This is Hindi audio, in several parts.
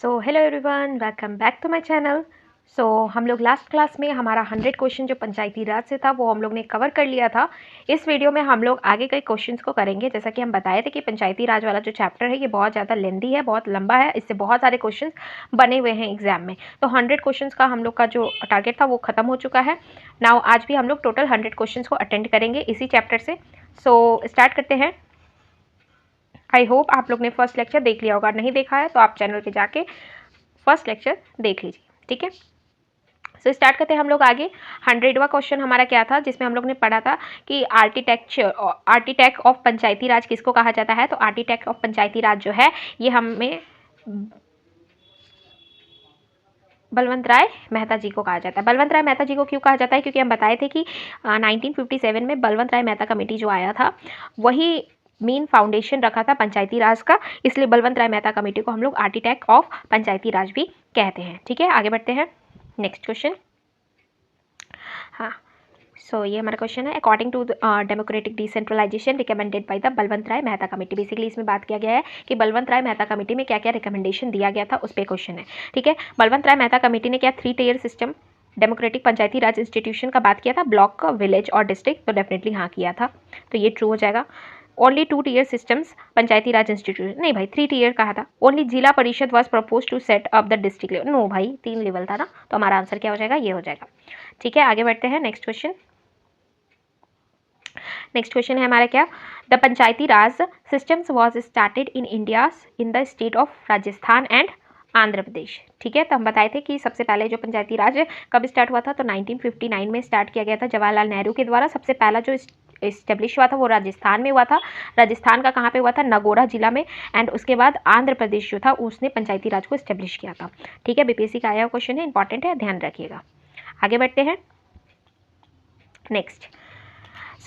So hello everyone, welcome back to my channel. हम लोग लास्ट क्लास में हमारा 100 क्वेश्चन जो पंचायती राज से था वो हम लोग ने कवर कर लिया था। इस वीडियो में हम लोग आगे कई क्वेश्चंस को करेंगे। जैसा कि हम बताए थे कि पंचायती राज वाला जो चैप्टर है ये बहुत ज़्यादा लेंदी है, बहुत लंबा है, इससे बहुत सारे क्वेश्चंस बने हुए हैं एग्जाम में। तो 100 क्वेश्चंस का हम लोग का जो टारगेट था वो खत्म हो चुका है। नाउ आज भी हम लोग टोटल 100 क्वेश्चन को अटेंड करेंगे इसी चैप्टर से। स्टार्ट करते हैं। आई होप आप लोग ने फर्स्ट लेक्चर देख लिया होगा, नहीं देखा है तो आप चैनल पे जाके फर्स्ट लेक्चर देख लीजिए, ठीक है। स्टार्ट करते हैं हम लोग आगे। 100वां क्वेश्चन हमारा क्या था, जिसमें हम लोग ने पढ़ा था कि आर्किटेक्ट ऑफ पंचायती राज किसको कहा जाता है। तो आर्किटेक्ट ऑफ पंचायती राज जो है ये हमें बलवंत राय मेहता जी को कहा जाता है। बलवंत राय मेहता जी को क्यों कहा जाता है, क्योंकि हम बताए थे कि 1957 में बलवंत राय मेहता कमेटी जो आया था वही मेन फाउंडेशन रखा था पंचायती राज का, इसलिए बलवंत राय मेहता कमेटी को हम लोग आर्किटेक्ट ऑफ पंचायती राज भी कहते हैं, ठीक है। आगे बढ़ते हैं, नेक्स्ट क्वेश्चन। हाँ, ये हमारा क्वेश्चन है। According to democratic decentralization recommended by the Balwant Rai Mehta committee. Basically इसमें बात किया गया है कि बलवंत राय मेहता कमेटी में क्या क्या रिकमेंडेशन दिया गया था, उस पर क्वेश्चन है, ठीक है। बलवंत राय मेहता कमेटी ने क्या 3 tier system democratic Panchayati Raj institution का बात किया था, ब्लॉक, विलेज और डिस्ट्रिक्ट। तो डेफिनेटली हाँ किया था, तो ये ट्रू हो जाएगा। Only 2 tier systems Panchayati Raj institution, नहीं भाई 3 टियर कहा था। ओनली Zila Parishad was propose to set up the district level, no भाई 3 लेवल था ना, तो हमारा आंसर क्या हो जाएगा, ये हो जाएगा, ठीक है। आगे बढ़ते हैं, नेक्स्ट क्वेश्चन। नेक्स्ट क्वेश्चन है हमारा क्या, the Panchayati Raj systems was started in India in the state of Rajasthan and Andhra Pradesh, ठीक है। तो हम बताए थे कि सबसे पहले जो पंचायती राज कब स्टार्ट हुआ था, तो 1959 में स्टार्ट किया गया था जवाहरलाल नेहरू के द्वारा। सबसे पहला जो इस्टेब्लिश हुआ था वो राजस्थान में हुआ था। राजस्थान का कहाँ पे हुआ था, नगौरा जिला में। एंड उसके बाद आंध्र प्रदेश जो था उसने पंचायती राज को इस्टेब्लिश किया था, ठीक है। बीपीएससी का आया क्वेश्चन है, इंपॉर्टेंट है, ध्यान रखिएगा। आगे बढ़ते हैं, next.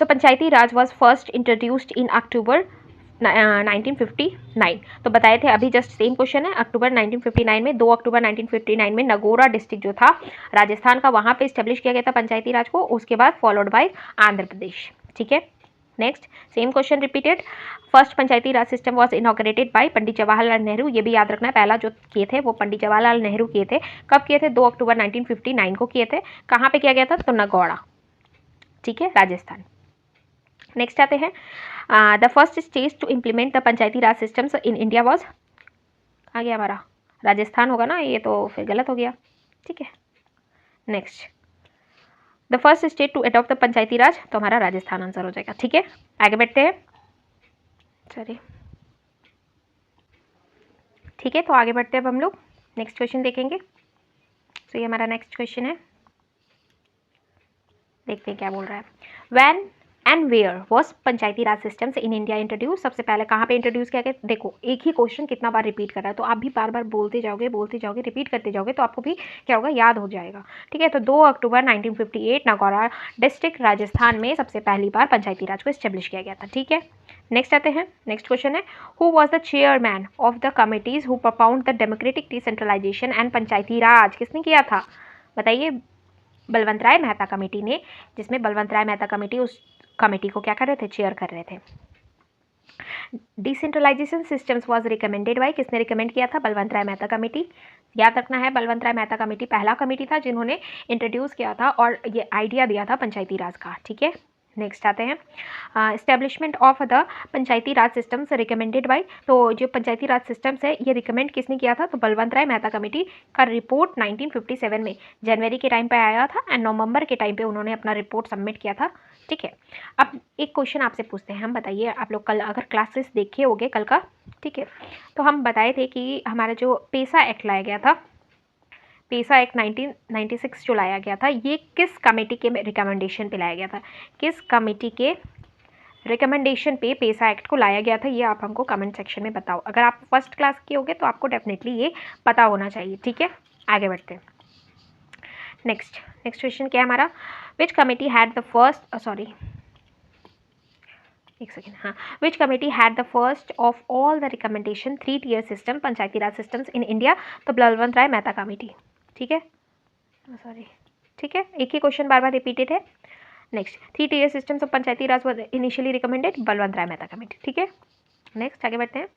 Panchayati Raj was first introduced in October 1959। तो बताए थे अभी जस्ट सेम क्वेश्चन है। अक्टूबर 1959 में 2 अक्टूबर 1959 में नगौरा डिस्ट्रिक्ट जो था राजस्थान का, वहाँ पे इस्टेब्लिश किया गया था पंचायती राज को। उसके बाद फॉलोड बाय आंध्र प्रदेश, ठीक है। Next same question repeated. First Panchayati Raj system was inaugurated by Pandit Jawaharlal Nehru. ये भी याद रखना है, पहला जो किए थे वो पंडित जवाहरलाल नेहरू किए थे। कब किए थे, 2 अक्टूबर 1959 को किए थे। कहाँ पे किया गया था, तो नगौड़ा, ठीक है, राजस्थान। नेक्स्ट आते हैं, the first stage to implement the Panchayati Raj systems in India was, आ गया हमारा राजस्थान होगा ना, ये तो फिर गलत हो गया, ठीक है। Next, the first state to adopt the Panchayati Raj, तो हमारा राजस्थान आंसर हो जाएगा, ठीक है। आगे बढ़ते हैं, सॉरी, ठीक है। तो आगे बढ़ते हैं अब हम लोग नेक्स्ट क्वेश्चन देखेंगे। ये हमारा नेक्स्ट क्वेश्चन है, देखते हैं क्या बोल रहा है। When and where was Panchayati Raj systems in India introduce. सबसे पहले कहाँ पे इंट्रोड्यूस किया गया, देखो एक ही क्वेश्चन कितना बार रिपीट कर रहा है, तो आप भी बार बार बोलते जाओगे रिपीट करते जाओगे, तो आपको भी क्या होगा, याद हो जाएगा, ठीक है। तो 2 अक्टूबर 1958 नगौरा डिस्ट्रिक्ट राजस्थान में सबसे पहली बार पंचायती राज को इस्टेब्लिश किया गया था, ठीक है। नेक्स्ट आते हैं, नेक्स्ट क्वेश्चन है, who was the chairman of the committees who propound the democratic decentralisation and Panchayati Raj. किसने किया था, बताइए, बलवंत राय मेहता कमेटी ने, जिसमें बलवंत राय मेहता कमेटी उस कमेटी को क्या कर रहे थे, चेयर कर रहे थे। Decentralization systems was recommended by, किसने रिकमेंड किया था, बलवंत राय मेहता कमेटी। याद रखना है, बलवंत राय मेहता कमेटी पहला कमेटी था जिन्होंने इंट्रोड्यूस किया था और ये आइडिया दिया था पंचायती राज का, ठीक है। नेक्स्ट आते हैं, establishment of the Panchayati Raj systems recommended by. तो जो पंचायती राज सिस्टम्स है ये रिकमेंड किसने किया था, तो बलवंत राय मेहता कमेटी का रिपोर्ट 1957 में जनवरी के टाइम पे आया था एंड नवंबर के टाइम पे उन्होंने अपना रिपोर्ट सबमिट किया था, ठीक है। अब एक क्वेश्चन आपसे पूछते हैं, हम बताइए, आप लोग कल अगर क्लासेस देखे होंगे कल का, ठीक है, तो हम बताए थे कि हमारा जो पेसा एक्ट लाया गया था, पेसा एक्ट 1996 जो लाया गया था, ये किस कमेटी के रिकमेंडेशन पे लाया गया था, किस कमेटी के रिकमेंडेशन पे पेसा एक्ट को लाया गया था, ये आप हमको कमेंट सेक्शन में बताओ। अगर आप फर्स्ट क्लास के होगे तो आपको डेफिनेटली ये पता होना चाहिए, ठीक है। आगे बढ़ते हैं, नेक्स्ट क्वेश्चन क्या है हमारा, which committee had the first, sorry एक सेकेंड, हाँ, which committee had the first of all the recommendation 3 tier system Panchayati Raj systems in India, तो बलवंत राय मेहता कमेटी, ठीक है, सॉरी, ठीक है, एक ही क्वेश्चन बार बार रिपीटेड है। Next, 3 tier systems of Panchayati Raj was initially recommended, Balwant Rai Mehta committee, ठीक है। नेक्स्ट आगे बढ़ते हैं,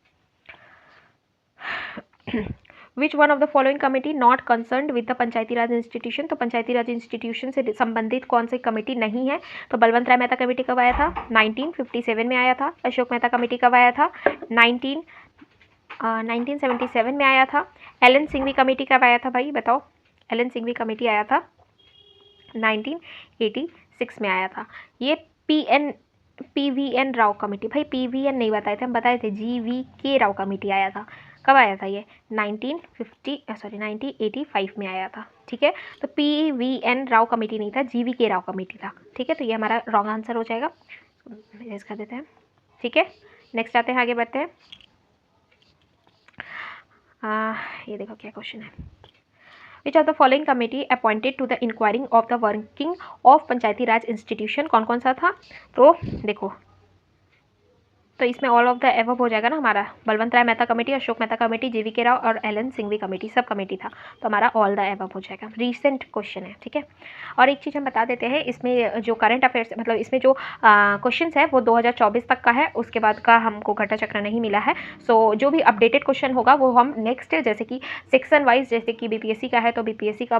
which one of the following committee not concerned with the Panchayati Raj institution, तो पंचायती राज इंस्टीट्यूशन से संबंधित कौन सी कमेटी नहीं है? तो बलवंत राय मेहता कमेटी कब आया था? 1957 में आया था। अशोक मेहता कमेटी कब आया था? 1977 में आया था। एलन सिंघवी कमेटी कब आया था भाई बताओ? एलन सिंघवी कमेटी आया था 1986 में आया था। ये PVN राव कमेटी, भाई PVN नहीं बताए थे, हम बताए थे GVK राव कमेटी आया था। कब आया था ये? 1985 में आया था। ठीक है, तो PVN राव कमेटी नहीं था, GVK राव कमेटी था। ठीक है, तो ये हमारा रॉन्ग आंसर हो जाएगा, इरेज कर देते हैं। ठीक है, नेक्स्ट आते हैं, आगे बढ़ते हैं। ये देखो क्या क्वेश्चन है। Which of the following committee appointed to the inquiring of the working of Panchayati Raj institution, कौन कौन सा था? तो देखो, तो इसमें ऑल ऑफ द एबव हो जाएगा ना हमारा। Balwant Rai Mehta committee, Ashok Mehta committee, GVK Rao और एलन सिंघवी कमेटी, सब कमेटी था, तो हमारा ऑल द एबव हो जाएगा। रीसेंट क्वेश्चन है। ठीक है, और एक चीज़ हम बता देते हैं, इसमें जो करंट अफेयर्स मतलब इसमें जो क्वेश्चन है वो 2024 तक का है, उसके बाद का हमको घटा चक्र नहीं मिला है। सो जो भी अपडेटेड क्वेश्चन होगा वो हम नेक्स्ट, जैसे कि सेक्शन वाइज, जैसे कि BPSC का है तो BPSC का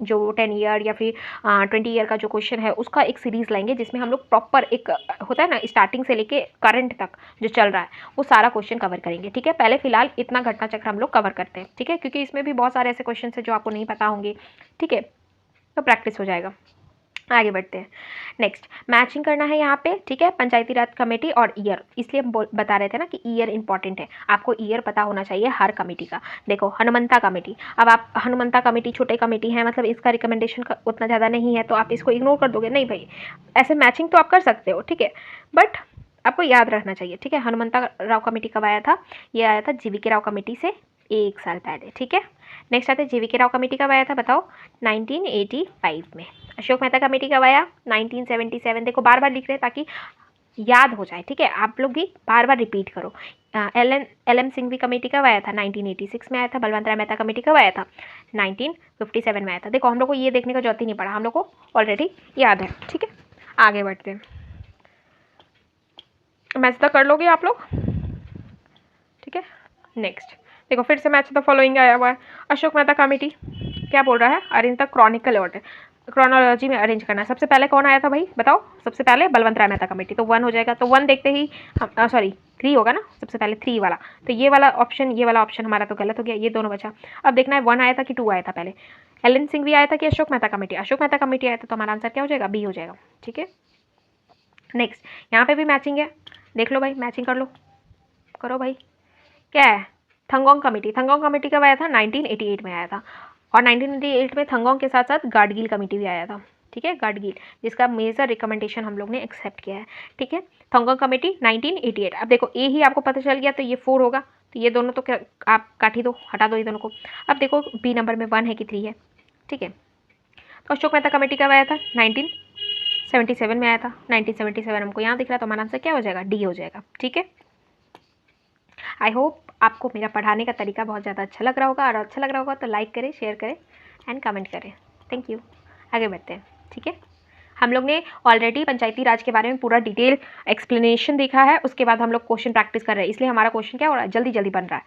जो 10 ईयर या फिर 20 ईयर का जो क्वेश्चन है उसका एक सीरीज़ लाएंगे, जिसमें हम लोग प्रॉपर एक होता है ना स्टार्टिंग से लेके करंट तक जो चल रहा है वो सारा क्वेश्चन कवर करेंगे। ठीक है, पहले फिलहाल इतना घटना चक्र हम लोग कवर करते हैं। ठीक है, क्योंकि इसमें भी बहुत सारे ऐसे क्वेश्चन है जो आपको नहीं पता होंगे। ठीक है, तो प्रैक्टिस हो जाएगा। आगे बढ़ते हैं। नेक्स्ट मैचिंग करना है यहाँ पे। ठीक है, पंचायती राज कमेटी और ईयर, इसलिए हम बता रहे थे ना कि ईयर इंपॉर्टेंट है, आपको ईयर पता होना चाहिए हर कमेटी का। देखो हनुमंता कमेटी, अब आप हनुमंता कमेटी छोटे कमेटी है, मतलब इसका रिकमेंडेशन उतना ज़्यादा नहीं है तो आप इसको इग्नोर कर दोगे, नहीं भाई, ऐसे मैचिंग तो आप कर सकते हो। ठीक है, बट आपको याद रखना चाहिए। ठीक है, हनुमंता राव कमेटी कब आया था? ये आया था GVK राव कमेटी से 1 साल पहले। ठीक है, नेक्स्ट आते हैं GVK राव कमेटी कब आया था बताओ? 1985 में। अशोक मेहता कमेटी कब आया? 1977। देखो बार बार लिख रहे हैं ताकि याद हो जाए। ठीक है, आप लोग भी बार बार रिपीट करो। LM सिंघवी कमेटी कब आया था? 1986 में आया था। बलवंत राय मेहता कमेटी कब आया था? 1957 में आया था। देखो हम लोग को ये देखने का जरूरत ही नहीं पड़ा, हम लोग को ऑलरेडी याद है। ठीक है, आगे बढ़ते हैं। मैच द कर लोगे आप लोग? ठीक है, नेक्स्ट देखो फिर से मैच द फॉलोइंग आया हुआ है। अशोक मेहता कमेटी क्या बोल रहा है? Arrange the Chronicle order, chronology में अरेंज करना है। सबसे पहले कौन आया था भाई बताओ? सबसे पहले बलवंत राय मेहता कमेटी, तो 1 हो जाएगा। तो 1 देखते ही हम सॉरी 3 होगा ना, सबसे पहले 3 वाला, तो ये वाला ऑप्शन हमारा तो गलत हो गया, ये दोनों बचा। अब देखना है 1 आया था कि 2 आया था पहले, एलन सिंघवी आया था कि अशोक मेहता कमेटी? अशोक मेहता कमेटी आया था, तो हमारा आंसर क्या हो जाएगा? B हो जाएगा। ठीक है, नेक्स्ट यहाँ पे भी मैचिंग है, देख लो भाई, मैचिंग कर लो, करो भाई। क्या है? थंगोंग कमेटी, थंगोंग कमेटी कब आया था? 1988 में आया था, और 1988 में थंगोंग के साथ साथ गाडगिल कमेटी भी आया था। ठीक है, गाडगिल, जिसका मेजर रिकमेंडेशन हम लोग ने एक्सेप्ट किया है। ठीक है, थंगोंग कमेटी 1988। अब देखो ए ही आपको पता चल गया तो ये 4 होगा, तो ये दोनों तो क्या आप काट ही दो, हटा दो ये दोनों को। अब देखो B नंबर में 1 है कि 3 है? ठीक है, तो अशोक मेहता कमेटी कब आया था? 1977 में आया था। 1977 हमको यहाँ दिख रहा है, तो हमारा आंसर क्या हो जाएगा? D हो जाएगा। ठीक है, आई होप आपको मेरा पढ़ाने का तरीका बहुत ज़्यादा अच्छा लग रहा होगा, और अच्छा लग रहा होगा तो लाइक करें, शेयर करें एंड कमेंट करें। थैंक यू, आगे बढ़ते हैं। ठीक है, हम लोग ने ऑलरेडी पंचायती राज के बारे में पूरा डिटेल एक्सप्लेनेशन देखा है, उसके बाद हम लोग क्वेश्चन प्रैक्टिस कर रहे हैं, इसलिए हमारा क्वेश्चन क्या हो रहा है? जल्दी जल्दी बन रहा है।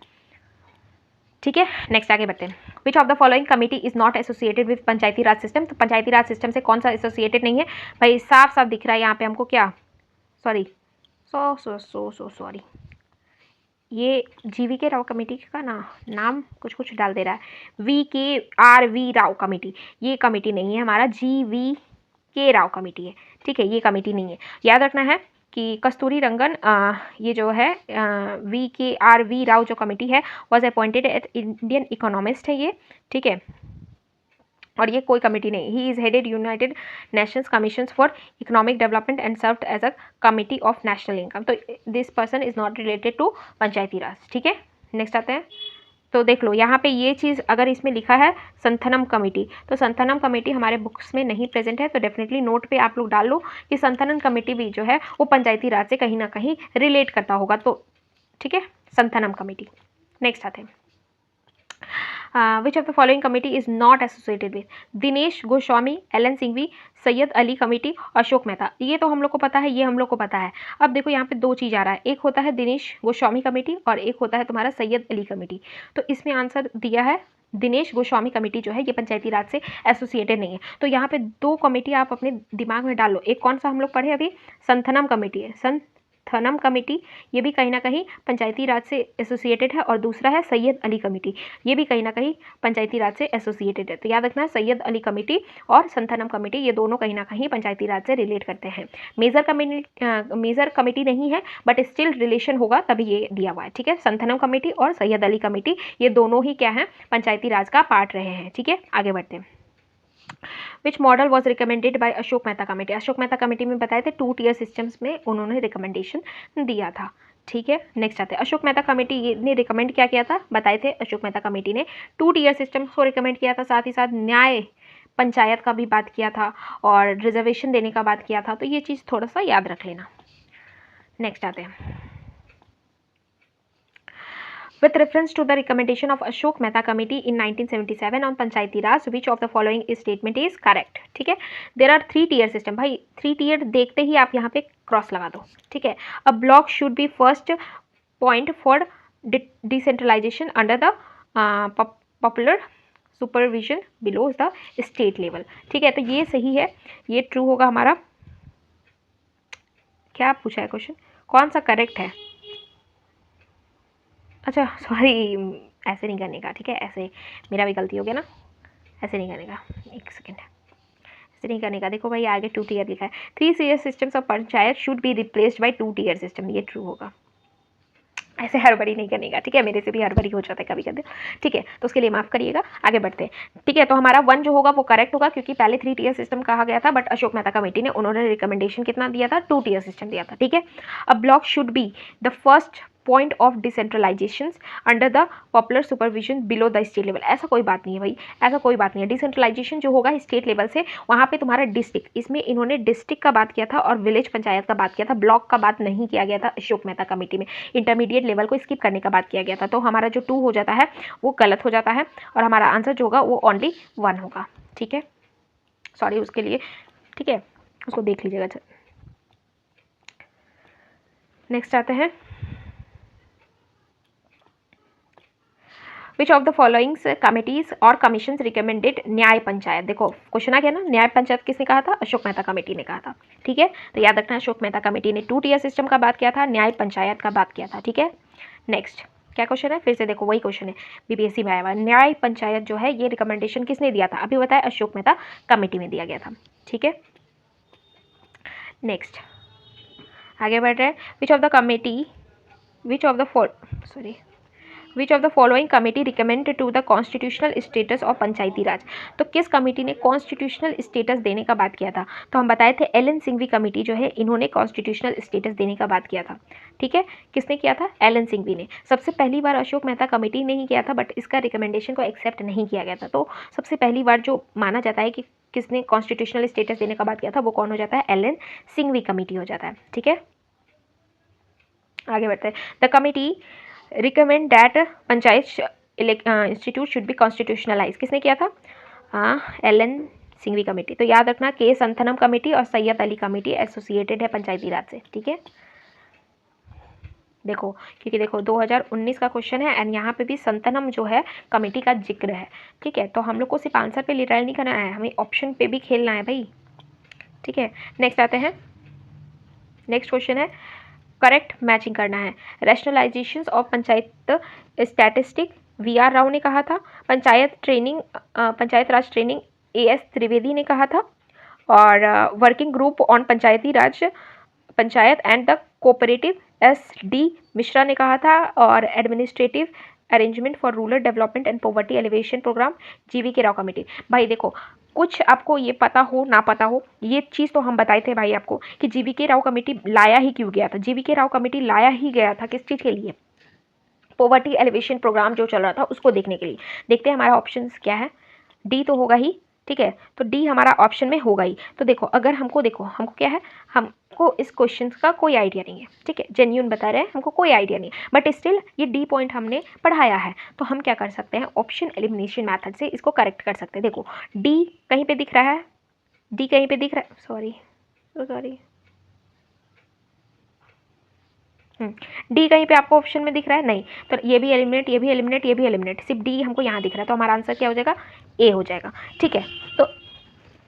ठीक है, नेक्स्ट आगे बढ़ते हैं। Which of the following committee is not associated with Panchayati Raj system, तो पंचायती राज सिस्टम से कौन सा एसोसिएटेड नहीं है भाई? साफ साफ दिख रहा है यहाँ पे हमको, क्या सॉरी सॉरी ये GVK राव कमेटी का नाम कुछ कुछ डाल दे रहा है, VKRV राव कमेटी, ये कमेटी नहीं है, हमारा GVK राव कमेटी है। ठीक है, ये कमेटी नहीं है, याद रखना है कि कस्तूरी रंगन ये जो है VKRV राव जो कमेटी है was appointed at Indian economist है ये। ठीक है, और ये कोई कमेटी नहीं, he is headed United Nations commissions for economic development and served as a committee of national income, तो this person is not related to Panchayati Raj. ठीक है, नेक्स्ट आते हैं। तो देख लो यहाँ पे ये चीज़ अगर इसमें लिखा है संथनम कमेटी, तो संथनम कमेटी हमारे बुक्स में नहीं प्रेजेंट है, तो डेफिनेटली नोट पे आप लोग डाल लो कि संथनम कमेटी भी जो है वो पंचायती राज से कहीं ना कहीं रिलेट करता होगा। तो ठीक है, संथनम कमेटी। नेक्स्ट आते हैं। Which of the following committee is not associated with Dinesh Goswami, Alan Singhvi, Syed Ali committee, Ashok Mehta. ये तो हम लोग को पता है, ये हम लोग को पता है। अब देखो यहाँ पे दो चीज़ आ रहा है, एक होता है दिनेश गोस्वामी कमेटी और एक होता है तुम्हारा सैयद अली कमेटी। तो इसमें आंसर दिया है दिनेश गोस्वामी कमेटी जो है ये पंचायती राज से एसोसिएटेड नहीं है। तो यहाँ पे दो कमेटी आप अपने दिमाग में डाल लो, एक कौन सा हम लोग पढ़े अभी, संथनम कमेटी है, संथनम कमेटी, ये भी कहीं ना कहीं पंचायती राज से एसोसिएटेड है, और दूसरा है सैयद अली कमेटी, ये भी कहीं ना कहीं पंचायती राज से एसोसिएटेड है। तो याद रखना है सैयद अली कमेटी और संथनम कमेटी ये दोनों कहीं ना कहीं पंचायती राज से रिलेट करते हैं। मेजर कमेटी नहीं है बट स्टिल रिलेशन होगा तभी ये दिया हुआ है, ठीक है। संथनम कमेटी और सैयद अली कमेटी ये दोनों ही क्या है, पंचायती राज का पार्ट रहे हैं, ठीक है। आगे बढ़ते हैं। Which model was recommended by Ashok Mehta committee. Ashok Mehta committee में बताए थे 2 टियर सिस्टम्स में उन्होंने रिकमेंडेशन दिया था, ठीक है। नेक्स्ट आते हैं, अशोक मेहता कमेटी ने रिकमेंड क्या किया था, बताए थे अशोक मेहता कमेटी ने 2 टियर सिस्टम्स को रिकमेंड किया था, साथ ही साथ न्याय पंचायत का भी बात किया था और रिजर्वेशन देने का बात किया था। तो ये चीज़ थोड़ा सा याद रख लेना। नेक्स्ट आते हैं, with reference to the recommendation of Ashok Mehta Committee in 1977 on Panchayati Raj, which of the following statement is correct, ठीक है। There are 3 tier system, भाई 3 tier देखते ही आप यहाँ पे क्रॉस लगा दो, ठीक है। A block should be first point for decentralization under the popular supervision below the state level, ठीक है। तो ये सही है, ये ट्रू होगा हमारा। क्या पूछा है क्वेश्चन, कौन सा करेक्ट है, अच्छा सॉरी, ऐसे नहीं करने का, ठीक है। ऐसे मेरा भी गलती हो गया ना, ऐसे नहीं करने का, एक सेकेंड, ऐसे नहीं करने का। देखो भाई आगे 2 टियर लिखा है, 3 tier systems of panchayat should be replaced by 2 tier system, ये ट्रू होगा। ऐसे हड़बड़ी नहीं करने का, ठीक है। मेरे से भी हड़बड़ी हो जाता है कभी कभी, ठीक है। तो उसके लिए माफ़ करिएगा, आगे बढ़ते हैं, ठीक है। तो हमारा 1 जो होगा वो करेक्ट होगा, क्योंकि पहले 3 टियर सिस्टम कहा गया था, बट अशोक मेहता कमेटी ने उन्होंने रिकमेंडेशन कितना दिया था, 2 टियर सिस्टम दिया था, ठीक है। A block should be the first point of decentralization under the popular supervision below the state level. ऐसा कोई बात नहीं है भाई, ऐसा कोई बात नहीं है। डिसेंट्रलाइजेशन जो होगा स्टेट लेवल से, वहाँ पे तुम्हारा डिस्ट्रिक्ट, इसमें इन्होंने डिस्ट्रिक्ट का बात किया था और विलेज पंचायत का बात किया था, ब्लॉक का बात नहीं किया गया था अशोक मेहता कमेटी में। इंटरमीडिएट लेवल को स्किप करने का बात किया गया था। तो हमारा जो 2 हो जाता है वो गलत हो जाता है और हमारा आंसर जो होगा वो ओनली 1 होगा, ठीक है। सॉरी उसके लिए, ठीक है, उसको देख लीजिएगा। नेक्स्ट आते हैं, which of the followings committees और कमीशंस रिकमेंडेड न्याय पंचायत। देखो क्वेश्चन आ गया ना, न्याय पंचायत किसने कहा था, अशोक मेहता कमेटी ने कहा था, ठीक है। तो याद रखना अशोक मेहता कमेटी ने 2 टियर सिस्टम का बात किया था, न्याय पंचायत का बात किया था, ठीक है। नेक्स्ट क्या क्वेश्चन है, फिर से देखो वही क्वेश्चन है, बीपीएससी में आया हुआ। न्याय पंचायत जो है ये रिकमेंडेशन किसने दिया था, अभी बताया अशोक मेहता कमेटी में दिया गया था, ठीक है। नेक्स्ट आगे बढ़ रहे हैं, which of the committee which of the following committee recommend to the constitutional status of Panchayati Raj. तो किस कमेटी ने कॉन्स्टिट्यूशनल स्टेटस देने का बात किया था, तो हम बताए थे एलन सिंघवी कमेटी जो है इन्होंने कॉन्स्टिट्यूशनल स्टेटस देने का बात किया था, ठीक है। किसने किया था, एलन सिंघवी ने। सबसे पहली बार अशोक मेहता कमेटी ने ही किया था, बट इसका रिकमेंडेशन को एक्सेप्ट नहीं किया गया था। तो सबसे पहली बार जो माना जाता है कि किसने कॉन्स्टिट्यूशनल स्टेटस देने का बात किया था वो कौन हो जाता है, एलन सिंघवी कमेटी हो जाता है, ठीक है। आगे बढ़ते हैं, the committee recommend that panchayat institute should be constitutionalise, किसने किया था, एलन सिंघवी कमेटी। तो याद रखना के संथनम कमेटी और सैयद अली कमेटी एसोसिएटेड है पंचायती राज से, ठीक है। देखो क्योंकि देखो 2019 का क्वेश्चन है एंड यहाँ पे भी संतनम जो है कमेटी का जिक्र है, ठीक है। तो हम लोग को सिर्फ आंसर पे लिटरल नहीं करना है, हमें ऑप्शन पे भी खेलना है भाई, ठीक है। नेक्स्ट आते हैं, नेक्स्ट क्वेश्चन है करेक्ट मैचिंग करना है। Rationalization of panchayat statistic VR Rao ने कहा था, पंचायत राज ट्रेनिंग AS त्रिवेदी ने कहा था, और working group on Panchayati Raj panchayat and the cooperative SD Mishra ने कहा था, और administrative arrangement for rural development and poverty elevation program GVK Rao committee. भाई देखो कुछ आपको ये पता हो ना पता हो, ये चीज़ तो हम बताए थे भाई आपको कि GVK राव कमेटी लाया ही क्यों गया था। GVK राव कमेटी लाया ही गया था किस चीज़ के लिए, पॉवर्टी एलिवेशन प्रोग्राम जो चल रहा था उसको देखने के लिए। देखते हैं हमारा ऑप्शंस क्या है, डी तो होगा ही, ठीक है, तो डी हमारा ऑप्शन में होगा ही। तो देखो अगर हमको क्या है, हमको इस क्वेश्चन का कोई आइडिया नहीं है, ठीक है, जेन्यून बता रहे हैं, हमको कोई आइडिया नहीं, बट स्टिल ये डी पॉइंट हमने पढ़ाया है, तो हम क्या कर सकते हैं, ऑप्शन एलिमिनेशन मैथड से इसको करेक्ट कर सकते हैं। देखो डी कहीं पे दिख रहा है, डी कहीं पे दिख रहा है, सॉरी डी कहीं पे आपको ऑप्शन में दिख रहा है, नहीं, तो ये भी एलिमिनेट, ये भी एलिमिनेट, ये भी एलिमिनेट, सिर्फ डी हमको यहाँ दिख रहा है, तो हमारा आंसर क्या हो जाएगा, ए हो जाएगा। ठीक है, तो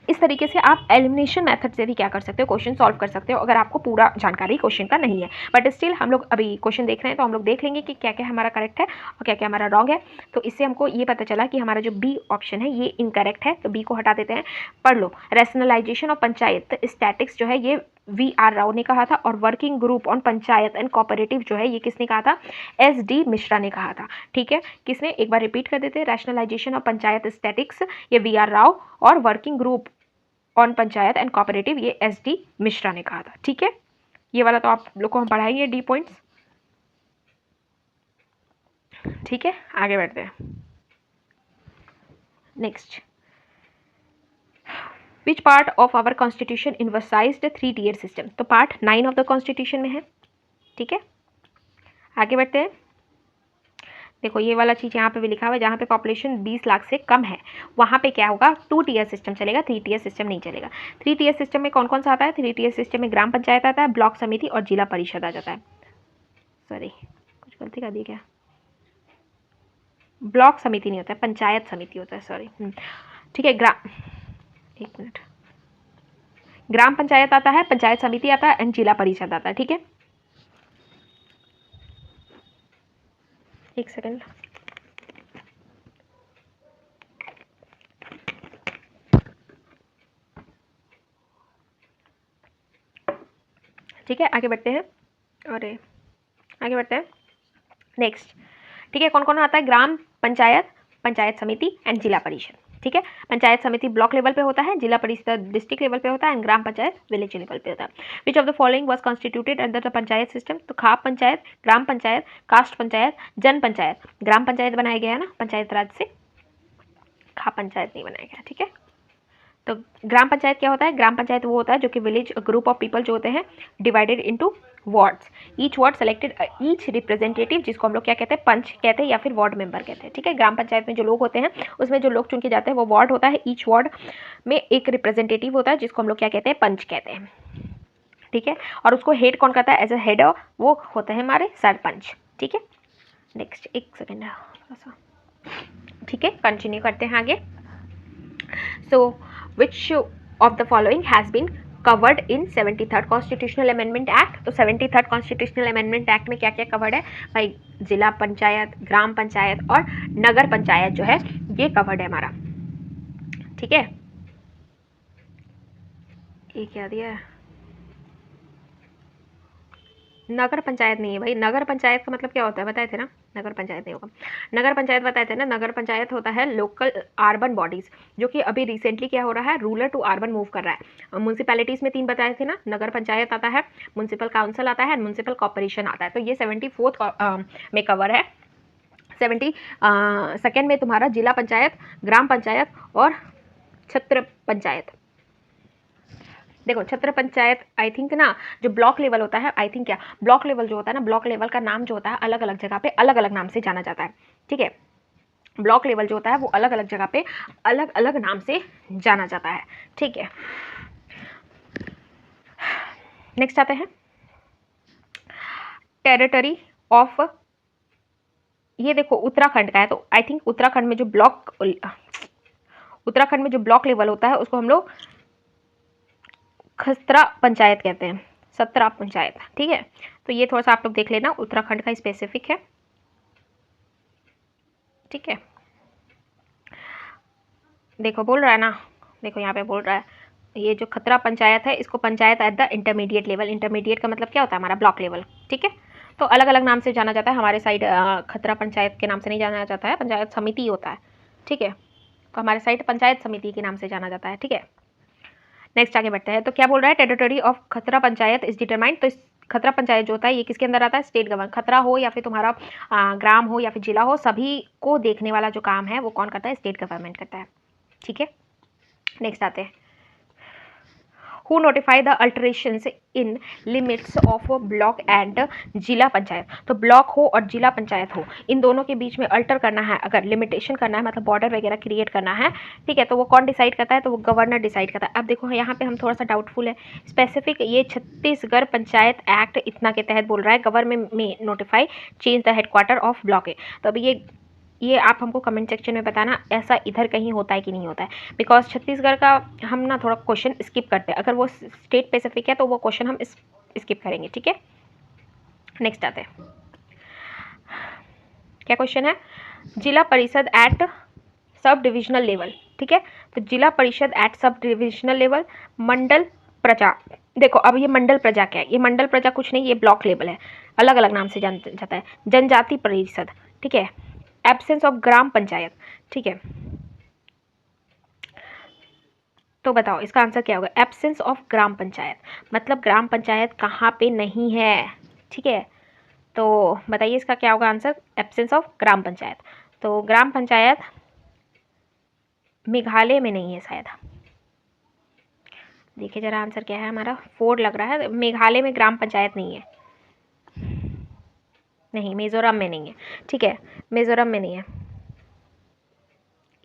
इस तरीके से आप एलिमिनेशन मेथड से भी क्या कर सकते हो, क्वेश्चन सॉल्व कर सकते हो, अगर आपको पूरा जानकारी क्वेश्चन का नहीं है। बट स्टिल हम लोग अभी क्वेश्चन देख रहे हैं, तो हम लोग देख लेंगे कि क्या क्या हमारा करेक्ट है और क्या क्या हमारा रॉन्ग है। तो इससे हमको ये पता चला कि हमारा जो बी ऑप्शन है ये इनकरेक्ट है, तो बी को हटा देते हैं। पढ़ लो, रैशनलाइजेशन ऑफ पंचायत स्टैटिक्स जो है ये VR राव ने कहा था, और working group on panchayat and cooperative जो है ये किसने कहा था, SD मिश्रा ने कहा था। ठीक है, किसने, एक बार रिपीट कर देते हैं, रैशनलाइजेशन ऑफ पंचायत स्टैटिक्स ये VR राव, और working group on panchayat and cooperative ये SD मिश्रा ने कहा था। ठीक है, ये वाला तो आप लोग को हम पढ़ाएंगे डी पॉइंट्स। ठीक है, आगे बढ़ते हैं। Next, which part of our constitution envisaged 3 tier system, तो पार्ट 9 ऑफ द कॉन्स्टिट्यूशन में है। ठीक है, आगे बढ़ते हैं। देखो ये वाला चीज़ यहाँ पे भी लिखा हुआ है, जहाँ पे पॉपुलेशन 20 लाख से कम है वहाँ पे क्या होगा, 2 tier सिस्टम चलेगा, 3 tier सिस्टम नहीं चलेगा। 3 tier सिस्टम में कौन कौन सा आता है, 3 tier सिस्टम में ग्राम पंचायत आता है, ब्लॉक समिति और जिला परिषद आ जाता है। सॉरी कुछ गलती कर दी क्या, ब्लॉक समिति नहीं होता है, पंचायत समिति होता है, सॉरी। ठीक है, एक मिनट, ग्राम पंचायत आता है, पंचायत समिति आता है एंड जिला परिषद आता है। ठीक है, एक सेकंड, ठीक है, आगे बढ़ते हैं। अरे आगे बढ़ते हैं। नेक्स्ट, ठीक है, कौन कौन आता है, ग्राम पंचायत, पंचायत समिति एंड जिला परिषद। ठीक है, पंचायत समिति ब्लॉक लेवल पे होता है, जिला परिषद डिस्ट्रिक्ट लेवल पे होता है, and gram panchayat village level पे होता है। Which of the following was constituted under the panchayat system, तो खाप पंचायत, ग्राम पंचायत, कास्ट पंचायत, जन पंचायत। ग्राम पंचायत बनाया गया है ना पंचायत राज से, खाप पंचायत नहीं बनाया गया। ठीक है, तो ग्राम पंचायत क्या होता है, ग्राम पंचायत वो होता है जो कि विलेज ग्रुप ऑफ पीपल जो होते हैं divided into wards, each ward selected each representative, जिसको हम लोग क्या कहते हैं, पंच कहते हैं या फिर वार्ड मेंबर कहते हैं। ठीक है, ग्राम पंचायत में जो लोग होते हैं उसमें जो लोग चुन के जाते हैं वो वार्ड होता है, ईच वार्ड में एक रिप्रेजेंटेटिव होता है जिसको हम लोग क्या कहते हैं, पंच कहते हैं। ठीक है, और उसको हेड कौन करता है, एज अ हेड वो होते हैं हमारे सरपंच। ठीक है, नेक्स्ट, एक सेकेंड थोड़ा सा, ठीक है, कंटिन्यू करते हैं आगे। So which of the following has been covered in 73rd constitutional amendment act, तो 73rd कॉन्स्टिट्यूशनल अमेंडमेंट एक्ट में क्या क्या कवर्ड है भाई, जिला पंचायत, ग्राम पंचायत और नगर पंचायत जो है ये कवर्ड है हमारा। ठीक है, ये क्या दिया है, नगर पंचायत नहीं है भाई, नगर पंचायत का मतलब क्या होता है बताए थे ना, नगर पंचायत नहीं होगा, नगर पंचायत बताए थे ना, नगर पंचायत होता है लोकल अर्बन बॉडीज, जो कि अभी रिसेंटली क्या हो रहा है, रूरल टू अर्बन मूव कर रहा है। म्यूनसिपैलिटीज़ में 3 बताए थे ना, नगर पंचायत आता है, म्यूनसिपल काउंसिल आता है, म्यूनसिपल कॉर्पोरेशन आता है, तो ये 74th में कवर है। 72nd में तुम्हारा जिला पंचायत, ग्राम पंचायत और छत्र पंचायत। देखो छत्र पंचायत आई थिंक ना, जो ब्लॉक लेवल होता है, आई थिंक क्या, ब्लॉक लेवल जो होता है ना, ब्लॉक लेवल का नाम जो होता है अलग अलग जगह पे अलग अलग नाम से जाना जाता है। ठीक है, ब्लॉक लेवल जो होता है वो अलग अलग जगह पे अलग अलग नाम से जाना जाता है। ठीक है, नेक्स्ट आते हैं, टेरिटरी ऑफ, ये देखो उत्तराखंड का है, तो आई थिंक उत्तराखंड में जो ब्लॉक लेवल होता है उसको हम लोग खसरा पंचायत कहते हैं, सत्रा पंचायत। ठीक है, तो ये थोड़ा सा आप लोग देख लेना, उत्तराखंड का स्पेसिफिक है। ठीक है, देखो बोल रहा है ना, देखो यहाँ पे बोल रहा है ये जो खतरा पंचायत है इसको panchayat at the intermediate level, intermediate का मतलब क्या होता है हमारा ब्लॉक लेवल। ठीक है, तो अलग अलग नाम से जाना जाता है, हमारे साइड खतरा पंचायत के नाम से नहीं जाना जाता है, पंचायत समिति होता है। ठीक है, तो हमारे साइड पंचायत समिति के नाम से जाना जाता है। ठीक है, नेक्स्ट आगे बढ़ते हैं, तो क्या बोल रहा है, टेरिटरी ऑफ खतरा पंचायत इज डिटरमाइंड, तो खतरा पंचायत जो होता है ये किसके अंदर आता है, स्टेट गवर्नमेंट। खतरा हो या फिर तुम्हारा ग्राम हो या फिर जिला हो, सभी को देखने वाला जो काम है वो कौन करता है, स्टेट गवर्नमेंट करता है। ठीक है, नेक्स्ट आते हैं, who notify the alterations in limits of block and zila panchayat. तो ब्लॉक हो और जिला पंचायत हो, इन दोनों के बीच में अल्टर करना है, अगर लिमिटेशन करना है, मतलब बॉर्डर वगैरह क्रिएट करना है, ठीक है, तो वो कौन डिसाइड करता है, तो वो गवर्नर डिसाइड करता है। अब देखो यहाँ पे हम थोड़ा सा डाउटफुल है, स्पेसिफिक ये छत्तीसगढ़ पंचायत एक्ट इतना के तहत बोल रहा है, गवर्नमेंट में notify change the headquarter of block है। तो अभी ये आप हमको कमेंट सेक्शन में बताना ऐसा इधर कहीं होता है कि नहीं होता है, बिकॉज छत्तीसगढ़ का हम ना थोड़ा क्वेश्चन स्किप करते हैं, अगर वो स्टेट स्पेसिफिक है तो वो क्वेश्चन हम स्किप करेंगे, ठीक है। नेक्स्ट आते हैं, क्या क्वेश्चन है, जिला परिषद एट सब डिविजनल लेवल, ठीक है, तो जिला परिषद एट सब डिविजनल लेवल, मंडल प्रजा। देखो अब ये मंडल प्रजा क्या है, ये मंडल प्रजा कुछ नहीं, ये ब्लॉक लेवल है, अलग अलग नाम से जान जाता है, जनजाति परिषद, ठीक है, एब्सेंस ऑफ ग्राम पंचायत, ठीक है, तो बताओ इसका आंसर क्या होगा, एब्सेंस ऑफ ग्राम पंचायत, मतलब ग्राम पंचायत कहाँ पे नहीं है, ठीक है, तो बताइए इसका क्या होगा answer, absence of gram panchayat. तो ग्राम पंचायत मेघालय में नहीं है शायद, देखिए जरा आंसर क्या है हमारा, 4 लग रहा है, मेघालय में ग्राम पंचायत नहीं है, नहीं मिजोरम में नहीं है, ठीक है, मिजोरम में नहीं है,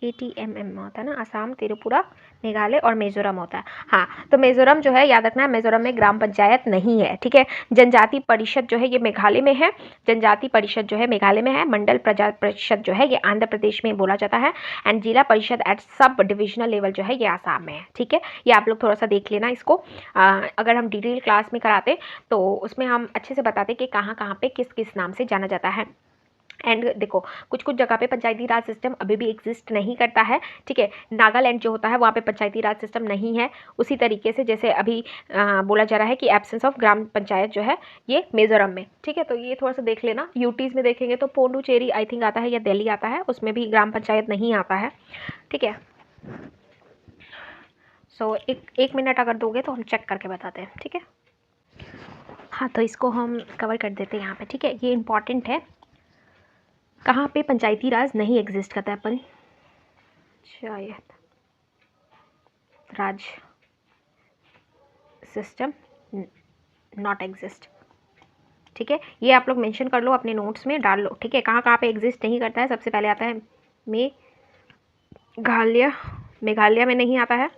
ATMM होता है ना, असम, त्रिपुरा, मेघालय और मिजोरम होता है। हाँ, तो मिजोरम जो है याद रखना है, मिजोरम में ग्राम पंचायत नहीं है, ठीक है। जनजाति परिषद जो है ये मेघालय में है, जनजाति परिषद जो है मेघालय में है, मंडल प्रजा परिषद जो है ये आंध्र प्रदेश में बोला जाता है, एंड जिला परिषद एट सब डिविजनल लेवल जो है ये आसाम में है, ठीक है। ये आप लोग थोड़ा सा देख लेना इसको, अगर हम डिटेल क्लास में कराते तो उसमें हम अच्छे से बताते कि कहाँ कहाँ पे किस किस नाम से जाना जाता है। एंड देखो कुछ कुछ जगह पे पंचायती राज सिस्टम अभी भी एग्जिस्ट नहीं करता है, ठीक है, नागालैंड जो होता है वहाँ पे पंचायती राज सिस्टम नहीं है, उसी तरीके से जैसे अभी बोला जा रहा है कि एब्सेंस ऑफ ग्राम पंचायत जो है ये मिजोरम में, ठीक है, तो ये थोड़ा सा देख लेना। यूटीज़ में देखेंगे तो पोंडुचेरी आई थिंक आता है या दिल्ली आता है, उसमें भी ग्राम पंचायत नहीं आता है, ठीक है। सो एक मिनट अगर दोगे तो हम चेक करके बताते हैं, ठीक है। हाँ, तो इसको हम कवर कर देते हैं यहाँ पे, ठीक है, ये इंपॉर्टेंट है, कहाँ पे पंचायती राज नहीं एग्जिस्ट करता है, पंचायत राज सिस्टम नॉट एग्जिस्ट, ठीक है, ये आप लोग मेंशन कर लो अपने नोट्स में डाल लो, ठीक है, कहाँ कहाँ पे एग्जिस्ट नहीं करता है। सबसे पहले आता है मेघालय, मेघालय में नहीं आता है,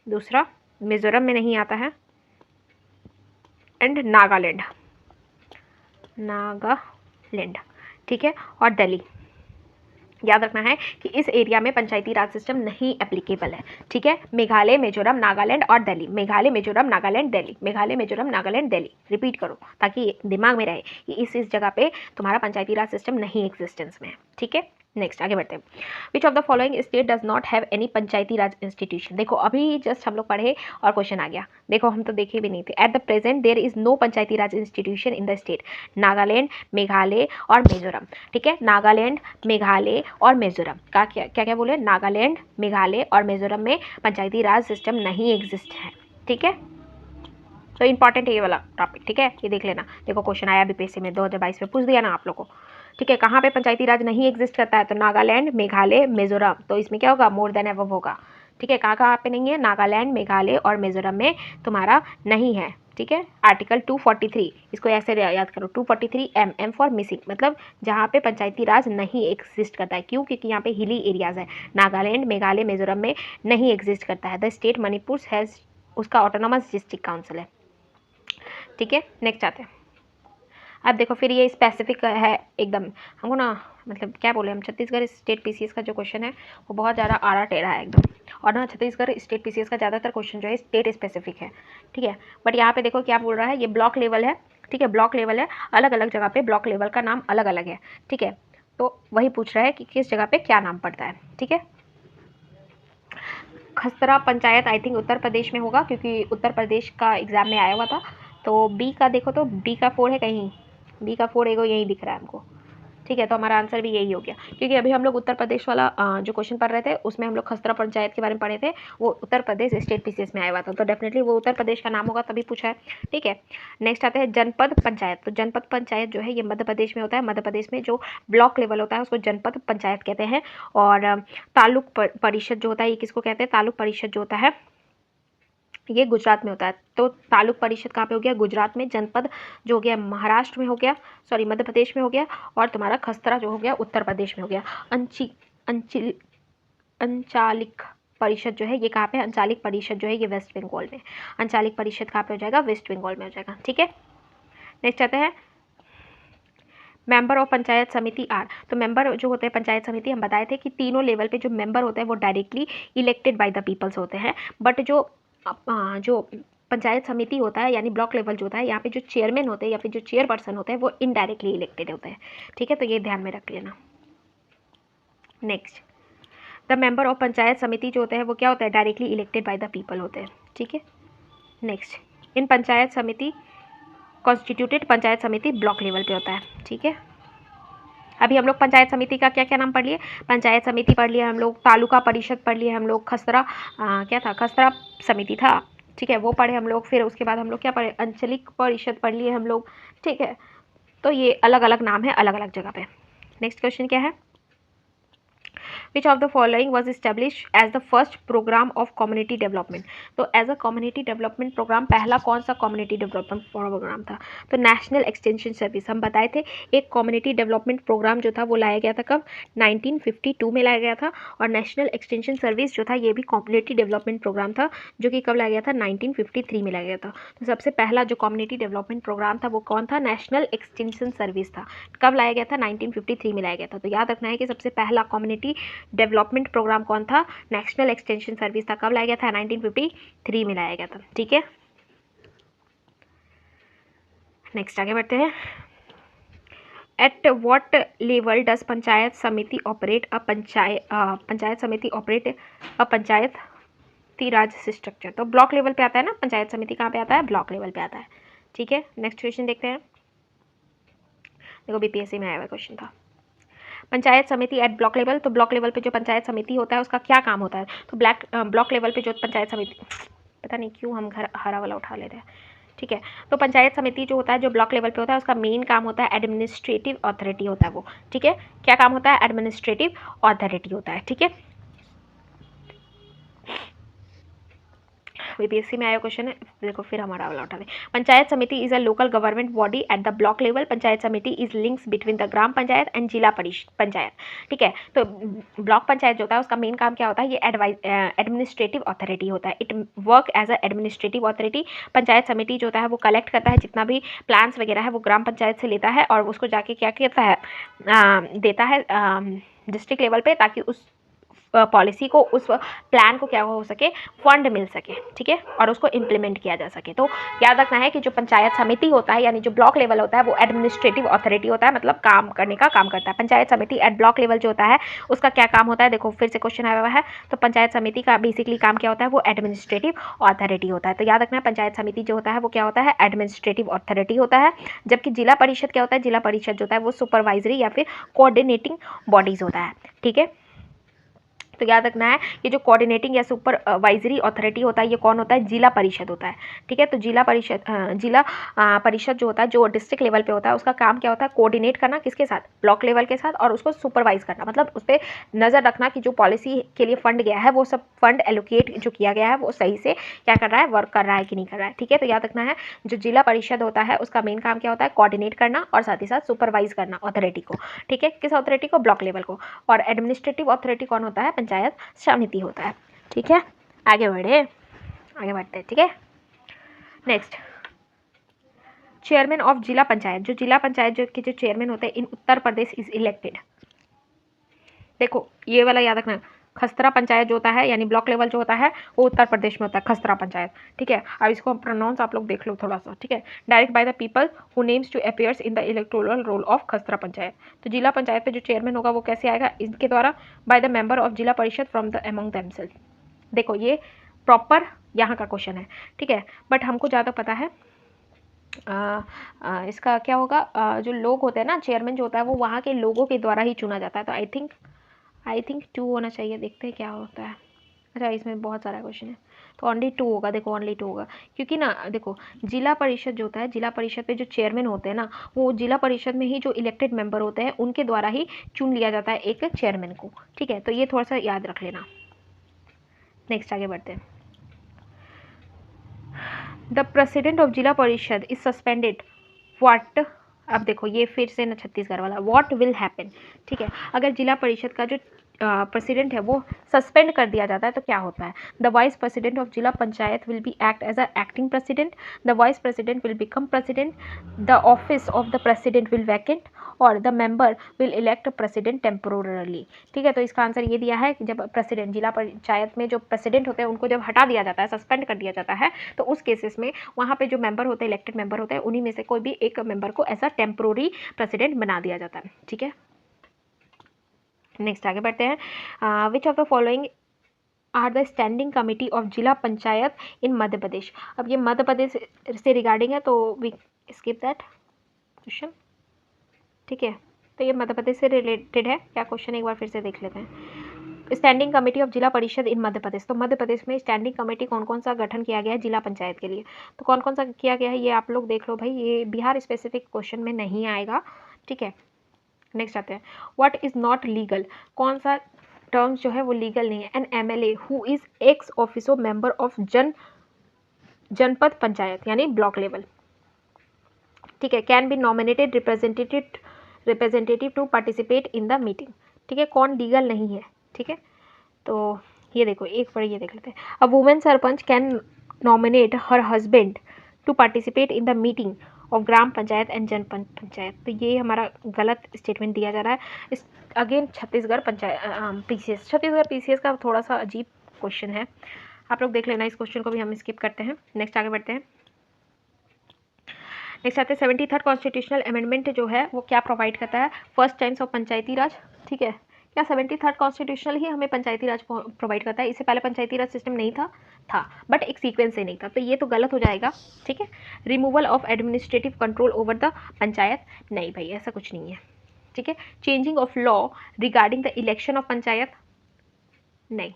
दूसरा मिजोरम में नहीं आता है, एंड नागालैंड, नागालैंड, ठीक है, और दिल्ली। याद रखना है कि इस एरिया में पंचायती राज सिस्टम नहीं एप्लीकेबल है, ठीक है, मेघालय, मिजोरम, नागालैंड और दिल्ली, मेघालय, मिजोरम, नागालैंड, दिल्ली, मेघालय, मिजोरम, नागालैंड, दिल्ली, रिपीट करो ताकि दिमाग में रहे कि इस जगह पे तुम्हारा पंचायती राज सिस्टम नहीं एग्जिस्टेंस में है, ठीक है। नेक्स्ट आगे बढ़ते हैं, which of the following state does not have any Panchayati Raj institution. देखो अभी जस्ट हम लोग पढ़े और क्वेश्चन आ गया, देखो हम तो देखे भी नहीं थे। At the present there is no Panchayati Raj institution in the state, Nagaland, Meghalaya और मिजोरम, ठीक है, नागालैंड, मेघालय और मिजोरम का क्या क्या क्या बोले, नागालैंड, मेघालय और मिजोरम में पंचायती राज सिस्टम नहीं एग्जिस्ट है, ठीक है। तो इंपॉर्टेंट है ये वाला टॉपिक, ठीक है, ये देख लेना। देखो क्वेश्चन आया बीपीएससी में 2022 में, पूछ दिया ना आप लोग को, ठीक है, कहाँ पे पंचायती राज नहीं एग्जिस्ट करता है, तो नागालैंड, मेघालय, मिजोरम, तो इसमें क्या होगा, मोर देन एबव होगा, ठीक है, कहाँ कहाँ पे नहीं है, नागालैंड, मेघालय और मिजोरम में तुम्हारा नहीं है, ठीक है। आर्टिकल 243 इसको ऐसे याद करो, 243 एम फॉर मिसिंग, मतलब जहाँ पे पंचायती राज नहीं एग्जिस्ट करता है, क्यों, क्योंकि यहाँ पे हिली एरियाज है, नागालैंड, मेघालय, मिजोरम में नहीं एग्जिस्ट करता है। द स्टेट मणिपुर हैज़, उसका ऑटोनोमस डिस्ट्रिक्ट काउंसिल है, ठीक है। नेक्स्ट आते हैं, अब देखो फिर ये स्पेसिफिक है एकदम, हमको ना मतलब क्या बोले हम, छत्तीसगढ़ स्टेट पीसीएस का जो क्वेश्चन है वो बहुत ज़्यादा आड़ा टेढ़ा है एकदम, और ना छत्तीसगढ़ स्टेट पीसीएस का ज़्यादातर क्वेश्चन जो है स्टेट स्पेसिफिक है, ठीक है। बट यहाँ पे देखो क्या बोल रहा है, ये ब्लॉक लेवल है, ठीक है, ब्लॉक लेवल है, अलग अलग जगह पे ब्लॉक लेवल का नाम अलग अलग है, ठीक है, तो वही पूछ रहा है कि किस जगह पे क्या नाम पड़ता है, ठीक है। खसरा पंचायत आई थिंक उत्तर प्रदेश में होगा, क्योंकि उत्तर प्रदेश का एग्जाम में आया हुआ था। तो बी का देखो, तो बी का 4 है कहीं, बी का 4 एगो यही दिख रहा है हमको, ठीक है, तो हमारा आंसर भी यही हो गया, क्योंकि अभी हम लोग उत्तर प्रदेश वाला जो क्वेश्चन पढ़ रहे थे उसमें हम लोग खसरा पंचायत के बारे में पढ़े थे, वो उत्तर प्रदेश स्टेट पीसीएस में आया हुआ था, तो डेफिनेटली वो उत्तर प्रदेश का नाम होगा तभी पूछा है। ठीक है, नेक्स्ट आते हैं जनपद पंचायत। तो जनपद पंचायत जो है ये मध्य प्रदेश में होता है। मध्य प्रदेश में जो ब्लॉक लेवल होता है उसको जनपद पंचायत कहते हैं। और तालुक परिषद जो होता है ये किसको कहते हैं? तालुक परिषद जो होता है ये गुजरात में होता है। तो तालुक परिषद कहाँ पे हो गया? गुजरात में। जनपद जो हो गया महाराष्ट्र में हो गया, सॉरी मध्य प्रदेश में हो गया। और तुम्हारा खसरा जो हो गया उत्तर प्रदेश में हो गया। अंचालिक परिषद जो है ये कहाँ पे? अंचालिक परिषद जो है ये वेस्ट बंगाल में। अंचालिक परिषद कहाँ पे हो जाएगा? वेस्ट बंगाल में हो जाएगा। ठीक है, नेक्स्ट आते हैं मेंबर ऑफ पंचायत समिति आर। तो मेंबर जो होते हैं पंचायत समिति, हम बताए थे कि तीनों लेवल पे जो मेंबर होते हैं वो directly elected by the peoples होते हैं, बट जो पंचायत समिति होता है यानी ब्लॉक लेवल जो होता है यहाँ पे जो चेयरमैन होते हैं या फिर जो चेयरपर्सन होते हैं वो इनडायरेक्टली इलेक्टेड होते हैं। ठीक है, तो ये ध्यान में रख लेना। Next, the member of panchayat samiti जो होते हैं वो क्या होता है? Directly elected by the people होते हैं। ठीक है, नेक्स्ट, इन पंचायत समिति कॉन्स्टिट्यूटेड, पंचायत समिति ब्लॉक लेवल पे होता है। ठीक है, अभी हम लोग पंचायत समिति का क्या क्या नाम पढ़ लिए? पंचायत समिति पढ़ लिया हम लोग, तालुका परिषद पढ़ लिए हम लोग, खसरा क्या था? खसरा समिति था। ठीक है, वो पढ़े हम लोग। फिर उसके बाद हम लोग क्या पढ़े? अंचलिक परिषद पढ़ लिए हम लोग। ठीक है, तो ये अलग अलग नाम है अलग अलग जगह पे। नेक्स्ट क्वेश्चन क्या है? Which of the following was established as the first program of community development? तो as a community development program पहला कौन सा कम्युनिटी डेवलपमेंट प्रोग्राम था? तो नेशनल एक्सटेंशन सर्विस। हम बताए थे एक कम्युनिटी डेवलपमेंट प्रोग्राम जो था वो लाया गया था कब? 1952 में लाया गया था। और नेशनल एक्सटेंशन सर्विस जो था ये भी कम्युनिटी डेवलपमेंट प्रोग्राम था, जो कि कब लाया गया था? 1953 में लाया गया था। तो सबसे पहला जो कम्युनिटी डेवलपमेंट प्रोग्राम था वो कौन था? नेशनल एक्सटेंशन सर्विस था। कब लाया गया था? 1953 में लाया गया था। तो याद रखना है कि सबसे पहला कम्युनिटी डेवलपमेंट प्रोग्राम कौन था? नेशनल एक्सटेंशन सर्विस था। कब लाया गया था? 1953 में लाया गया था। ठीक है, नेक्स्ट आगे बढ़ते हैं। At what level does panchayat समिति ऑपरेट अ पंचायत समिति ऑपरेट अ पंचायती राज स्ट्रक्चर। तो ब्लॉक लेवल पे आता है ना पंचायत समिति, कहाँ पे आता है? ब्लॉक लेवल पे आता है। ठीक है, नेक्स्ट क्वेश्चन देखते हैं। देखो बीपीएससी में आया हुआ क्वेश्चन था पंचायत समिति एट ब्लॉक लेवल। तो ब्लॉक लेवल पे जो पंचायत समिति होता है उसका क्या काम होता है? तो ब्लॉक लेवल पे जो पंचायत समिति, पता नहीं क्यों हम घर हरा वाला उठा ले रहे हैं। ठीक है, तो पंचायत समिति जो होता है जो ब्लॉक लेवल पे होता है उसका मेन काम होता है एडमिनिस्ट्रेटिव अथॉरिटी होता है वो। ठीक है, क्या काम होता है? एडमिनिस्ट्रेटिव अथॉरिटी होता है। ठीक है, बीपीएससी में आया क्वेश्चन है, देखो फिर हमारा वाला उठा दे। Panchayat samiti is a local government body at the block level. Panchayat samiti is links between the gram panchayat and zila panchayat. ठीक है, तो ब्लॉक पंचायत जो होता है उसका मेन काम क्या होता है? ये एडमिनिस्ट्रेटिव अथॉरिटी होता है। It work as a administrative authority. Panchayat samiti जो होता है वो कलेक्ट करता है जितना भी प्लान्स वगैरह है वो ग्राम पंचायत से लेता है और उसको जाके क्या कहता है? देता है डिस्ट्रिक्ट लेवल पे, ताकि उस पॉलिसी को, उस प्लान को क्या हो सके? फंड मिल सके। ठीक है, और उसको इम्प्लीमेंट किया जा सके। तो याद रखना है कि जो पंचायत समिति होता है यानी जो ब्लॉक लेवल होता है वो एडमिनिस्ट्रेटिव अथॉरिटी होता है, मतलब काम करने का काम करता है। पंचायत समिति एट ब्लॉक लेवल जो होता है उसका क्या काम होता है? देखो फिर से क्वेश्चन आया हुआ है। तो पंचायत समिति का बेसिकली काम क्या होता है? वो एडमिनिस्ट्रेटिव अथॉरिटी होता है। तो याद रखना है पंचायत समिति जो होता है वो क्या होता है? एडमिनिस्ट्रेटिव अथॉरिटी होता है। जबकि जिला परिषद क्या होता है? जिला परिषद जो होता है वो सुपरवाइजरी या फिर कोऑर्डिनेटिंग बॉडीज होता है। ठीक है, तो याद रखना है ये जो कोऑर्डिनेटिंग या सुपरवाइजरी अथॉरिटी होता है ये कौन होता है? जिला परिषद होता है। ठीक है, तो जिला परिषद जो होता है जो डिस्ट्रिक्ट लेवल पे होता है उसका काम क्या होता है? कोऑर्डिनेट करना, किसके साथ? ब्लॉक लेवल के साथ, और उसको सुपरवाइज करना, मतलब उस पर नज़र रखना कि जो पॉलिसी के लिए फंड गया है वो सब फंड एलोकेट जो किया गया है वो सही से क्या कर रहा है? वर्क कर रहा है कि नहीं कर रहा है। ठीक है, तो याद रखना है जो जिला परिषद होता है उसका मेन काम क्या होता है? कोऑर्डिनेट करना और साथ ही साथ सुपरवाइज करना अथॉरिटी को। ठीक है, किस अथॉरिटी को? ब्लॉक लेवल को। और एडमिनिस्ट्रेटिव अथॉरिटी कौन होता है? पंचायत समिति होता है। ठीक है, आगे बढ़ते हैं। ठीक है, नेक्स्ट, चेयरमैन ऑफ जिला पंचायत। जो जिला पंचायत जो के जो चेयरमैन होते हैं इन उत्तर प्रदेश इज इलेक्टेड। देखो ये वाला याद रखना, खसरा पंचायत जो होता है यानी ब्लॉक लेवल जो होता है वो उत्तर प्रदेश में होता है, खसरा पंचायत। ठीक है, अब इसको प्रोनाउंस आप लोग देख लो थोड़ा सा। ठीक है, direct by the people who names to appears in the electoral roll of खसरा पंचायत। तो जिला पंचायत पे जो चेयरमैन होगा वो कैसे आएगा? इनके द्वारा, बाय द मेंबर ऑफ जिला परिषद फ्रॉम द अमंग देमसेल्फ। देखो ये प्रॉपर यहाँ का क्वेश्चन है। ठीक है, बट हमको ज़्यादा पता है इसका क्या होगा, जो लोग होते हैं ना, चेयरमैन जो होता है वो वहाँ के लोगों के द्वारा ही चुना जाता है। तो आई थिंक 2 होना चाहिए, देखते हैं क्या होता है। अच्छा, इसमें बहुत सारा क्वेश्चन है, तो ओनली 2 होगा। देखो ओनली 2 होगा, क्योंकि ना देखो जिला परिषद जो होता है, जिला परिषद पे जो चेयरमैन होते हैं ना, वो जिला परिषद में ही जो इलेक्टेड मेंबर होते हैं उनके द्वारा ही चुन लिया जाता है एक चेयरमैन को। ठीक है, तो ये थोड़ा सा याद रख लेना। नेक्स्ट आगे बढ़ते हैं। द प्रेसिडेंट ऑफ जिला परिषद इज सस्पेंडेड व्हाट। अब देखो ये फिर से ना छत्तीसगढ़ वाला, व्हाट विल हैपन। ठीक है, अगर जिला परिषद का जो प्रेसिडेंट है वो सस्पेंड कर दिया जाता है तो क्या होता है। द वाइस प्रेसिडेंट ऑफ जिला panchayat will be act as a acting president, the vice president will become president, the office of the president will vacant, और the member will elect president temporarily. ठीक है, तो इसका आंसर ये दिया है कि जब प्रेसिडेंट, जिला पंचायत में जो प्रेसिडेंट होते हैं उनको जब हटा दिया जाता है, सस्पेंड कर दिया जाता है, तो उस केसेस में वहाँ पे जो मेंबर होते हैं, इलेक्टेड मेंबर होते हैं, उन्हीं में से कोई भी एक मेंबर को ऐसा टेम्पोररी प्रेसिडेंट बना दिया जाता है। ठीक है, नेक्स्ट आगे बढ़ते हैं। Which of the following are the standing committee of जिला पंचायत इन मध्य प्रदेश। अब ये मध्य प्रदेश से रिगार्डिंग है, तो वी स्किप दैट क्वेश्चन। ठीक है, तो ये मध्य प्रदेश से रिलेटेड है। क्या क्वेश्चन, एक बार फिर से देख लेते हैं। स्टैंडिंग कमेटी ऑफ जिला परिषद इन मध्य प्रदेश, तो मध्य प्रदेश में स्टैंडिंग कमेटी कौन कौन सा गठन किया गया है जिला पंचायत के लिए, तो कौन कौन सा किया गया है ये आप लोग देख लो भाई, ये बिहार स्पेसिफिक क्वेश्चन में नहीं आएगा। ठीक है, नेक्स्ट आते हैं। व्हाट इज नॉट लीगल, कौन सा टर्म्स जो है वो लीगल नहीं है। An MLA who is ex officio member of Janpad panchayat यानी ब्लॉक लेवल। ठीक है, can be nominated representative to participate in the meeting. ठीक है, कौन लीगल नहीं है। ठीक है, तो ये देखो एक बार ये देख लेते हैं। A women sarpanch can nominate her husband to participate in the meeting of gram panchayat and janpad panchayat. तो ये हमारा गलत स्टेटमेंट दिया जा रहा है। इस again Chhattisgarh panchayat PCS, Chhattisgarh PCS का थोड़ा सा अजीब क्वेश्चन है, आप लोग देख लेना। इस क्वेश्चन को भी हम स्किप करते हैं। नेक्स्ट आगे बढ़ते हैं। नेक्स्ट आते हैं 73rd कॉन्स्टिट्यूशनल अमेंडमेंट जो है वो क्या प्रोवाइड करता है, first times of Panchayati Raj. ठीक है, क्या 73rd कॉन्स्टिट्यूशनल ही हमें पंचायती राज प्रोवाइड करता है, इससे पहले पंचायती राज सिस्टम नहीं था बट एक सीक्वेंस से नहीं था, तो ये तो गलत हो जाएगा। ठीक है, removal of administrative control over the panchayat, नहीं भाई ऐसा कुछ नहीं है। ठीक है, changing of law regarding the election of panchayat, नहीं।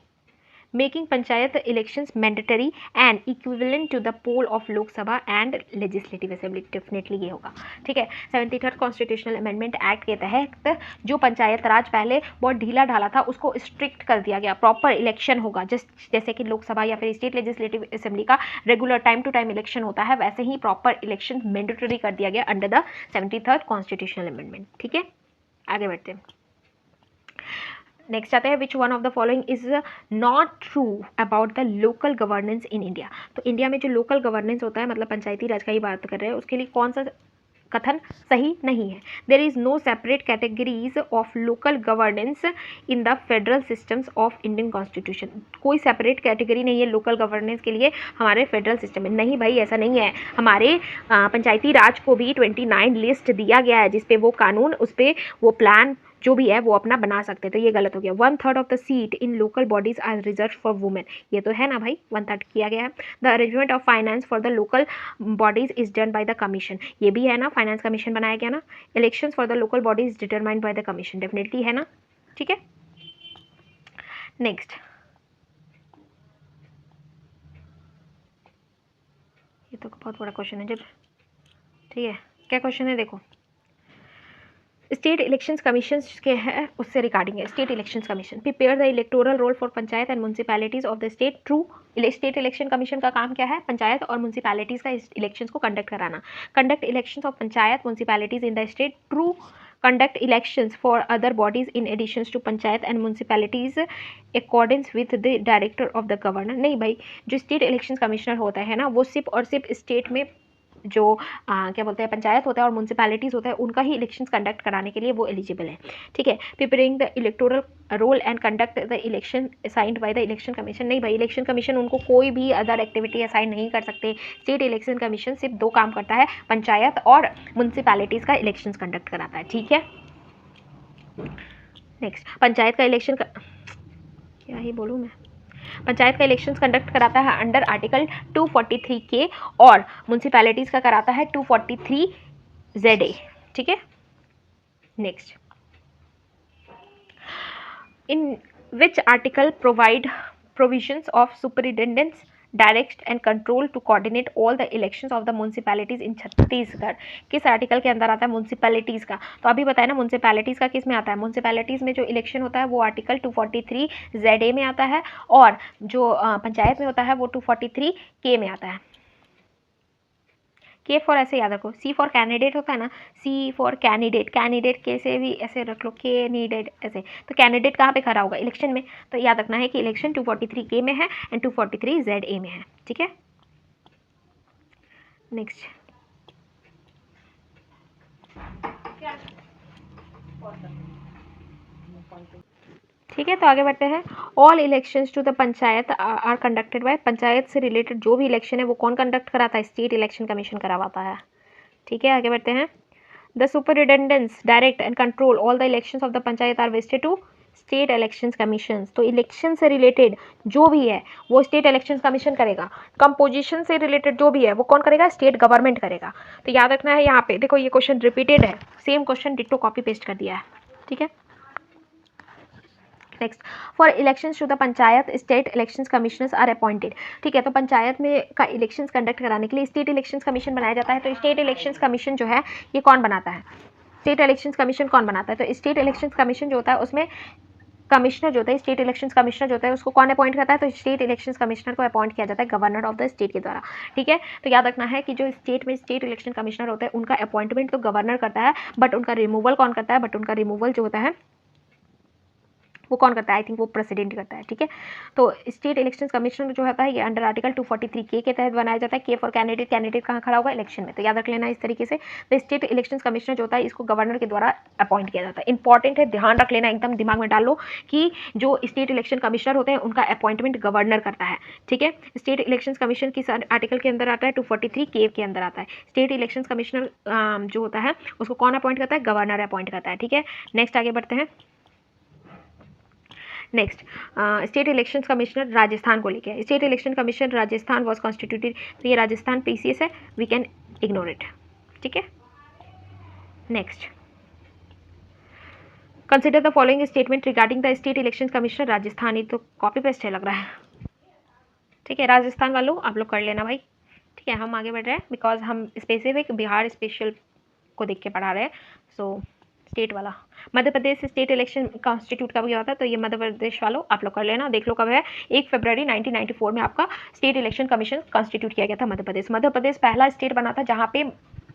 Making panchayat elections mandatory and equivalent to the poll of Lok Sabha and legislative assembly, definitely ये होगा। ठीक है, 73rd कॉन्स्टिट्यूशनल अमेंडमेंट एक्ट के तहत जो पंचायत राज पहले बहुत ढीला ढाला था उसको स्ट्रिक्ट कर दिया गया, प्रॉपर इलेक्शन होगा। जैसे कि लोकसभा या फिर स्टेट लेजिस्लेटिव असेंबली का regular time to time election होता है, वैसे ही प्रॉपर इलेक्शन मैंडेटरी कर दिया गया under the 73rd constitutional amendment. ठीक है, आगे बढ़ते हैं। नेक्स्ट आता है विच one of the following is not true about the local governance in India. तो इंडिया में जो लोकल गवर्नेंस होता है, मतलब पंचायती राज का ही बात कर रहे हैं, उसके लिए कौन सा कथन सही नहीं है। There is no separate categories of local governance in the federal systems of Indian constitution. कोई सेपरेट कैटेगरी नहीं है लोकल गवर्नेंस के लिए हमारे फेडरल सिस्टम में, नहीं भाई ऐसा नहीं है। हमारे पंचायती राज को भी 29 लिस्ट दिया गया है जिसपे वो कानून, उस पर वो प्लान जो भी है वो अपना बना सकते हैं, तो ये गलत हो गया। 1/3 of the seat in local bodies are reserve for women, ये तो है ना भाई, 1/3 किया गया है। The arrangement of finance for the local bodies is done by the commission, ये भी है ना, फाइनेंस कमीशन बनाया गया ना। Elections for the local bodies determined by the commission, definitely है ना। ठीक है, नेक्स्ट ये तो बहुत बड़ा क्वेश्चन है जब, ठीक है क्या क्वेश्चन है देखो, स्टेट इलेक्शंस कमीशन के है उससे रिगार्डिंग है। State elections commission prepare the electoral role for panchayat and municipalities of the state. True, state election commission का काम क्या है, पंचायत और म्यूनसिपैलिटीज का इलेक्शंस को कंडक्ट कराना। Conduct elections of panchayat municipalities in the state. True, conduct elections for other bodies in addition to panchayat and municipalities accordance with the director of the governor। नहीं भाई, जो स्टेट इलेक्शन कमिश्नर होता है ना वो सिर्फ और सिर्फ स्टेट में जो क्या बोलते हैं पंचायत होता है और म्यूनसिपैलिटीज़ होता है उनका ही इलेक्शंस कंडक्ट कराने के लिए वो एलिजिबल है। ठीक है, preparing the electoral role and conduct the election assigned by the election commission. नहीं भाई, इलेक्शन कमीशन उनको कोई भी अदर एक्टिविटी असाइन नहीं कर सकते। स्टेट इलेक्शन कमीशन सिर्फ 2 काम करता है, पंचायत और म्यूनसिपैलिटीज़ का इलेक्शंस कंडक्ट कराता है। ठीक है, नेक्स्ट पंचायत का इलेक्शन क्या ही बोलूँ मैं, पंचायत का इलेक्शंस कंडक्ट कराता है अंडर आर्टिकल 243 के और म्यूनसिपैलिटीज़ का कराता है 243 ZA, ठीक है। Next, in which article provide provisions of superintendence direct and control to coordinate all the elections of the municipalities in Chhattisgarh. किस आर्टिकल के अंदर आता है म्यूनसिपैलिटीज़ का? तो अभी बताया ना म्यूनसिपैलिटीज़ का किस में आता है। म्यूनसिपैलिटीज़ में जो इलेक्शन होता है वो आर्टिकल 243 ZA में आता है और जो पंचायत में होता है वो 243 K में आता है। के फॉर ऐसे याद रखो, सी फॉर कैंडिडेट होता है ना, सी फॉर कैंडिडेट, कैंडिडेट के से भी ऐसे रख लो, कैंडिडेट ऐसे, तो कैंडिडेट कहाँ पे खड़ा होगा? इलेक्शन में। तो याद रखना है कि इलेक्शन 243 के में है एंड 243 ZA में है, ठीक है। नेक्स्ट, ठीक है, तो आगे बढ़ते हैं। All elections to the panchayat are conducted by, panchayat से रिलेटेड जो भी इलेक्शन है वो कौन कंडक्ट कराता है? स्टेट इलेक्शन कमीशन करवाता है, ठीक है। आगे बढ़ते हैं। The superintendents direct and control all the elections of the panchayat are vested to state elections commission. तो इलेक्शन से रिलेटेड जो भी है वो स्टेट इलेक्शन कमीशन करेगा। कंपोजिशन से रिलेटेड जो भी है वो कौन करेगा? स्टेट गवर्नमेंट करेगा। तो याद रखना है, यहाँ पे देखो ये क्वेश्चन रिपीटेड है, same question ditto copy paste कर दिया है, ठीक है। Next, for elections to the panchayat state elections commissioners are appointed, ठीक है। तो पंचायत में का इलेक्शंस कंडक्ट कराने के लिए स्टेट इलेक्शंस कमीशन बनाया जाता है। तो स्टेट इलेक्शंस कमीशन जो है ये कौन बनाता है? स्टेट इलेक्शंस कमीशन कौन बनाता है? तो स्टेट इलेक्शंस कमीशन जो होता है उसमें कमिश्नर जो होता है, स्टेट इलेक्शंस कमिश्नर जो होता है उसको कौन अपॉइंट करता है? तो स्टेट इलेक्शंस कमिश्नर को अपॉइंट किया जाता है गवर्नर ऑफ द स्टेट के द्वारा, ठीक है। तो याद रखना है कि जो स्टेट में स्टेट इलेक्शन कमिश्नर होता है उनका अपॉइंटमेंट तो गवर्नर करता है, बट उनका रिमूवल कौन करता है? बट उनका रिमूवल जो होता है वो कौन करता है? आई थिंक वो प्रेसिडेंट करता है, ठीक है। तो स्टेट इलेक्शन कमीशन जो होता है ये अंडर आर्टिकल 243 के तहत बनाया जाता है। के फॉर कैंडिडेट, कैंडिडेट कहाँ खड़ा होगा? इलेक्शन में। तो याद रख लेना इस तरीके से। तो स्टेट इलेक्शन कमिश्नर जो होता है इसको गवर्नर के द्वारा अपॉइंट किया जाता है। इंपॉर्टेंट है, ध्यान रख लेना, एकदम दिमाग में डाल लो कि जो स्टेट इलेक्शन कमिश्नर होते हैं उनका अपॉइंटमेंट गवर्नर करता है, ठीक है। स्टेट इलेक्शन कमीशन किस आर्टिकल के अंदर आता है? 243 के अंदर आता है। स्टेट इलेक्शन कमिश्नर जो होता है उसको कौन अपॉइंट करता है? गवर्नर अपॉइंट करता है, ठीक है। नेक्स्ट आगे बढ़ते हैं। Next, state election commissioner Rajasthan को लेके, state election commission Rajasthan was constituted. तो ये राजस्थान PCS है, वी कैन इग्नोर इट, ठीक है। Next, consider the following statement regarding the state election commissioner Rajasthan. ये तो कॉपी पेस्ट है लग रहा है, ठीक है। राजस्थान वालों आप लोग कर लेना भाई, ठीक है। हम आगे बढ़ रहे हैं बिकॉज हम स्पेसिफिक बिहार स्पेशल को देख के पढ़ा रहे हैं। सो स्टेट वाला, Madhya Pradesh state election constitute कब हुआ था? तो ये मध्य प्रदेश वालों आप लोग कर लेना, देख लो कब है। 1 फरवरी 1994 में आपका स्टेट इलेक्शन कमीशन कॉन्स्टिट्यूट किया गया था मध्य प्रदेश। मध्य प्रदेश पहला स्टेट बना था जहाँ पे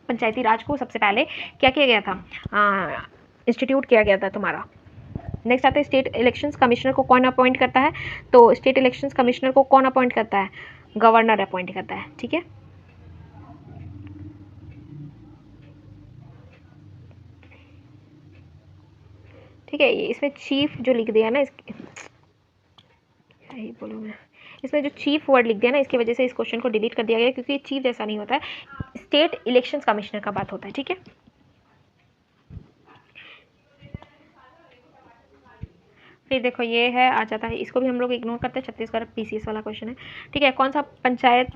पंचायती राज को सबसे पहले क्या किया गया था? इंस्टीट्यूट किया गया था तुम्हारा। नेक्स्ट आता है स्टेट इलेक्शंस कमिश्नर को कौन अपॉइंट करता है? तो स्टेट इलेक्शंस कमिश्नर को कौन अपॉइंट करता है? गवर्नर अपॉइंट करता है, ठीक है। ठीक है, इसमें चीफ जो लिख दिया ना, क्या ही बोलूँ मैं, इसमें जो चीफ वर्ड लिख दिया ना इसकी वजह से इस क्वेश्चन को डिलीट कर दिया गया, क्योंकि चीफ जैसा नहीं होता है, स्टेट इलेक्शन कमिश्नर का बात होता है, ठीक है। फिर देखो ये है आ जाता है, इसको भी हम लोग इग्नोर करते हैं, छत्तीसगढ़ PCS वाला क्वेश्चन है, ठीक है। कौन सा पंचायत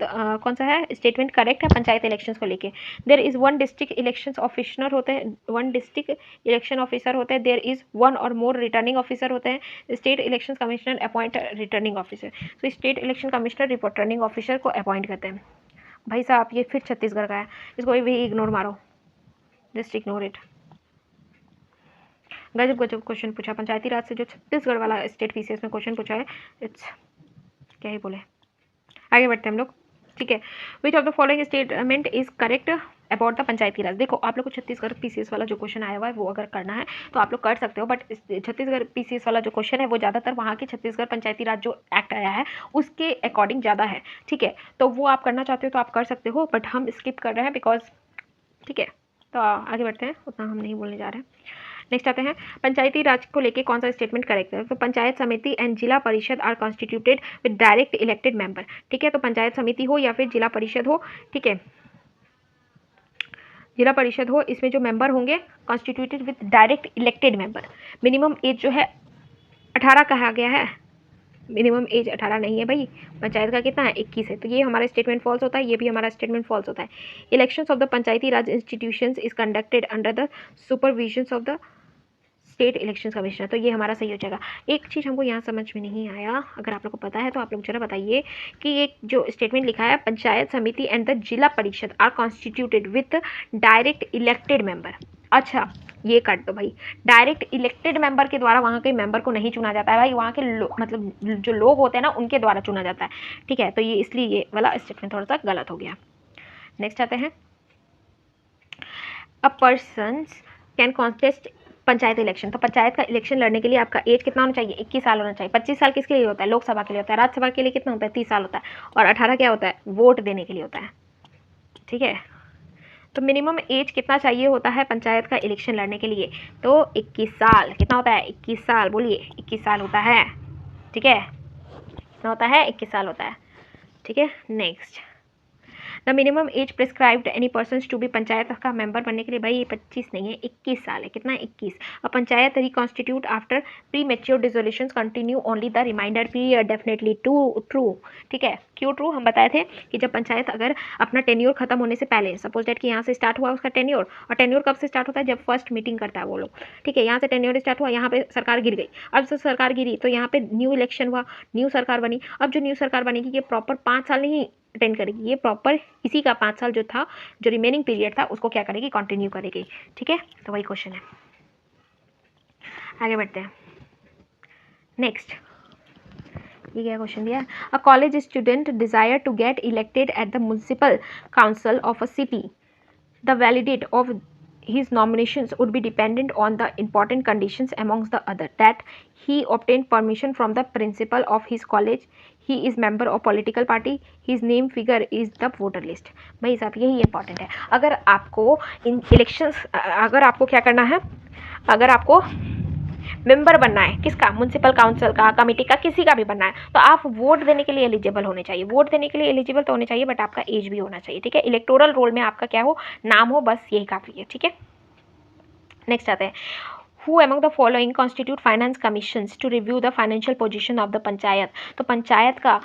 कौन सा है स्टेटमेंट करेक्ट है पंचायत इलेक्शंस को लेके? There is one district election officer होते हैं, वन डिस्ट्रिक्ट इलेक्शन ऑफिसर होते हैं, देयर इज वन और मोर रिटर्निंग ऑफिसर होते हैं, state election commissioner appoint returning officer. तो state election commissioner returning officer को अपॉइंट करते हैं। भाई साहब ये फिर छत्तीसगढ़ का है, इसको भी इग्नोर मारो, जस्ट इग्नोर इट। गजब गजब क्वेश्चन पूछा पंचायती राज से, जो छत्तीसगढ़ वाला स्टेट PCS में क्वेश्चन पूछा है, इट्स क्या ही बोले। आगे बढ़ते हैं हम लोग, ठीक है। Which of the following statement is correct about the Panchayati Raj? देखो आप लोग को छत्तीसगढ़ PCS वाला जो क्वेश्चन आया हुआ है वो अगर करना है तो आप लोग कर सकते हो, बट छत्तीसगढ़ PCS वाला जो क्वेश्चन है वो ज़्यादातर वहाँ के छत्तीसगढ़ पंचायती राज जो एक्ट आया है उसके अकॉर्डिंग ज़्यादा है, ठीक है। तो वो आप करना चाहते हो तो आप कर सकते हो, बट हम स्किप कर रहे हैं बिकॉज, ठीक है। तो आगे बढ़ते हैं, उतना हम नहीं बोलने जा रहे हैं। नेक्स्ट आते हैं, पंचायती राज को लेके कौन सा स्टेटमेंट करेक्ट है? तो पंचायत समिति and Zila Parishad are constituted with direct elected member, ठीक है। तो पंचायत समिति हो या फिर जिला परिषद हो, ठीक है, जिला परिषद हो, इसमें जो मेंबर होंगे constituted with direct elected member. Minimum age जो है 18 कहा गया है, मिनिमम एज 18 नहीं है भाई, पंचायत का कितना है 21 है, तो ये हमारा स्टेटमेंट फॉल्स होता है, ये भी हमारा स्टेटमेंट फॉल्स होता है। Elections of the Panchayati Raj institutions is conducted under the supervision of the state election commissioner, तो ये हमारा सही हो जाएगा। एक चीज़ हमको यहाँ समझ में नहीं आया, अगर आप लोग को पता है तो आप लोग जरा बताइए कि ये जो स्टेटमेंट लिखा है, पंचायत समिति and the Zila Parishad are constituted with direct elected member. अच्छा ये काट दो भाई, डायरेक्ट इलेक्टेड मेंबर के द्वारा वहाँ के मेंबर को नहीं चुना जाता है भाई, वहाँ के मतलब जो लोग होते हैं ना उनके द्वारा चुना जाता है, ठीक है। तो ये इसलिए ये वाला स्टेटमेंट थोड़ा सा गलत हो गया। नेक्स्ट आते हैं, a person can contest panchayat election, तो पंचायत का इलेक्शन लड़ने के लिए आपका एज कितना होना चाहिए 21 साल होना चाहिए। 25 साल किसके लिए होता है, लोकसभा के लिए होता है। राज्यसभा के लिए कितना होता है 30 साल होता है, और 18 क्या होता है, वोट देने के लिए होता है, ठीक है। तो मिनिमम एज कितना चाहिए होता है पंचायत का इलेक्शन लड़ने के लिए, तो 21 साल। कितना होता है 21 साल, बोलिए 21 साल होता है, ठीक है, कितना होता है 21 साल होता है, ठीक है। Next, the minimum age prescribed any person to be, panchayat का मेंबर बनने के लिए भाई ये 25 नहीं है 21 साल है, कितना 21। अब panchayat reconstitute after premature dissolution continue only the reminder period, definitely true, ठीक है। क्यों ट्रू, हम बताए थे कि जब पंचायत अगर अपना टेन्योर खत्म होने से पहले, सपोज डेट कि यहाँ से स्टार्ट हुआ उसका टेन्योर, और टेन्योर कब से स्टार्ट होता है, जब फर्स्ट मीटिंग करता है वो लोग, ठीक है। यहाँ से टेन्योर स्टार्ट हुआ, यहाँ पे सरकार गिर गई, अब से सरकार गिरी तो यहाँ पे न्यू इलेक्शन हुआ, न्यू सरकार बनी। अब जो न्यू सरकार बनेगी ये प्रॉपर 5 साल नहीं अटेंड करेगी, ये प्रॉपर इसी का 5 साल जो था, जो रिमेनिंग पीरियड था उसको क्या करेगी, कंटिन्यू करेगी, ठीक है। तो वही क्वेश्चन है, आगे बढ़ते हैं। नेक्स्ट, ये क्या क्वेश्चन दिया है, a college student desire to get elected at the municipal council of a city, the validate of his nominations would be dependent on the important conditions amongst the other, that he obtained permission from the principal of his college, he is member of political party, his name figure is the voter list। भाई साहब यही इंपॉर्टेंट है, अगर आपको इन इलेक्शंस, अगर आपको क्या करना है, अगर आपको मेंबर बनना है किसका, म्यूनसिपल काउंसिल का, कमेटी का, किसी का भी बनना है, तो आप वोट देने के लिए एलिजिबल होने चाहिए। वोट देने के लिए एलिजिबल तो होने चाहिए, बट आपका एज भी होना चाहिए, ठीक है। इलेक्टोरल रोल में आपका क्या हो, नाम हो, बस यही काफ़ी है, ठीक है। नेक्स्ट आते हैं, who among the following constitute finance commissions to review the financial position of the panchayat, तो पंचायत का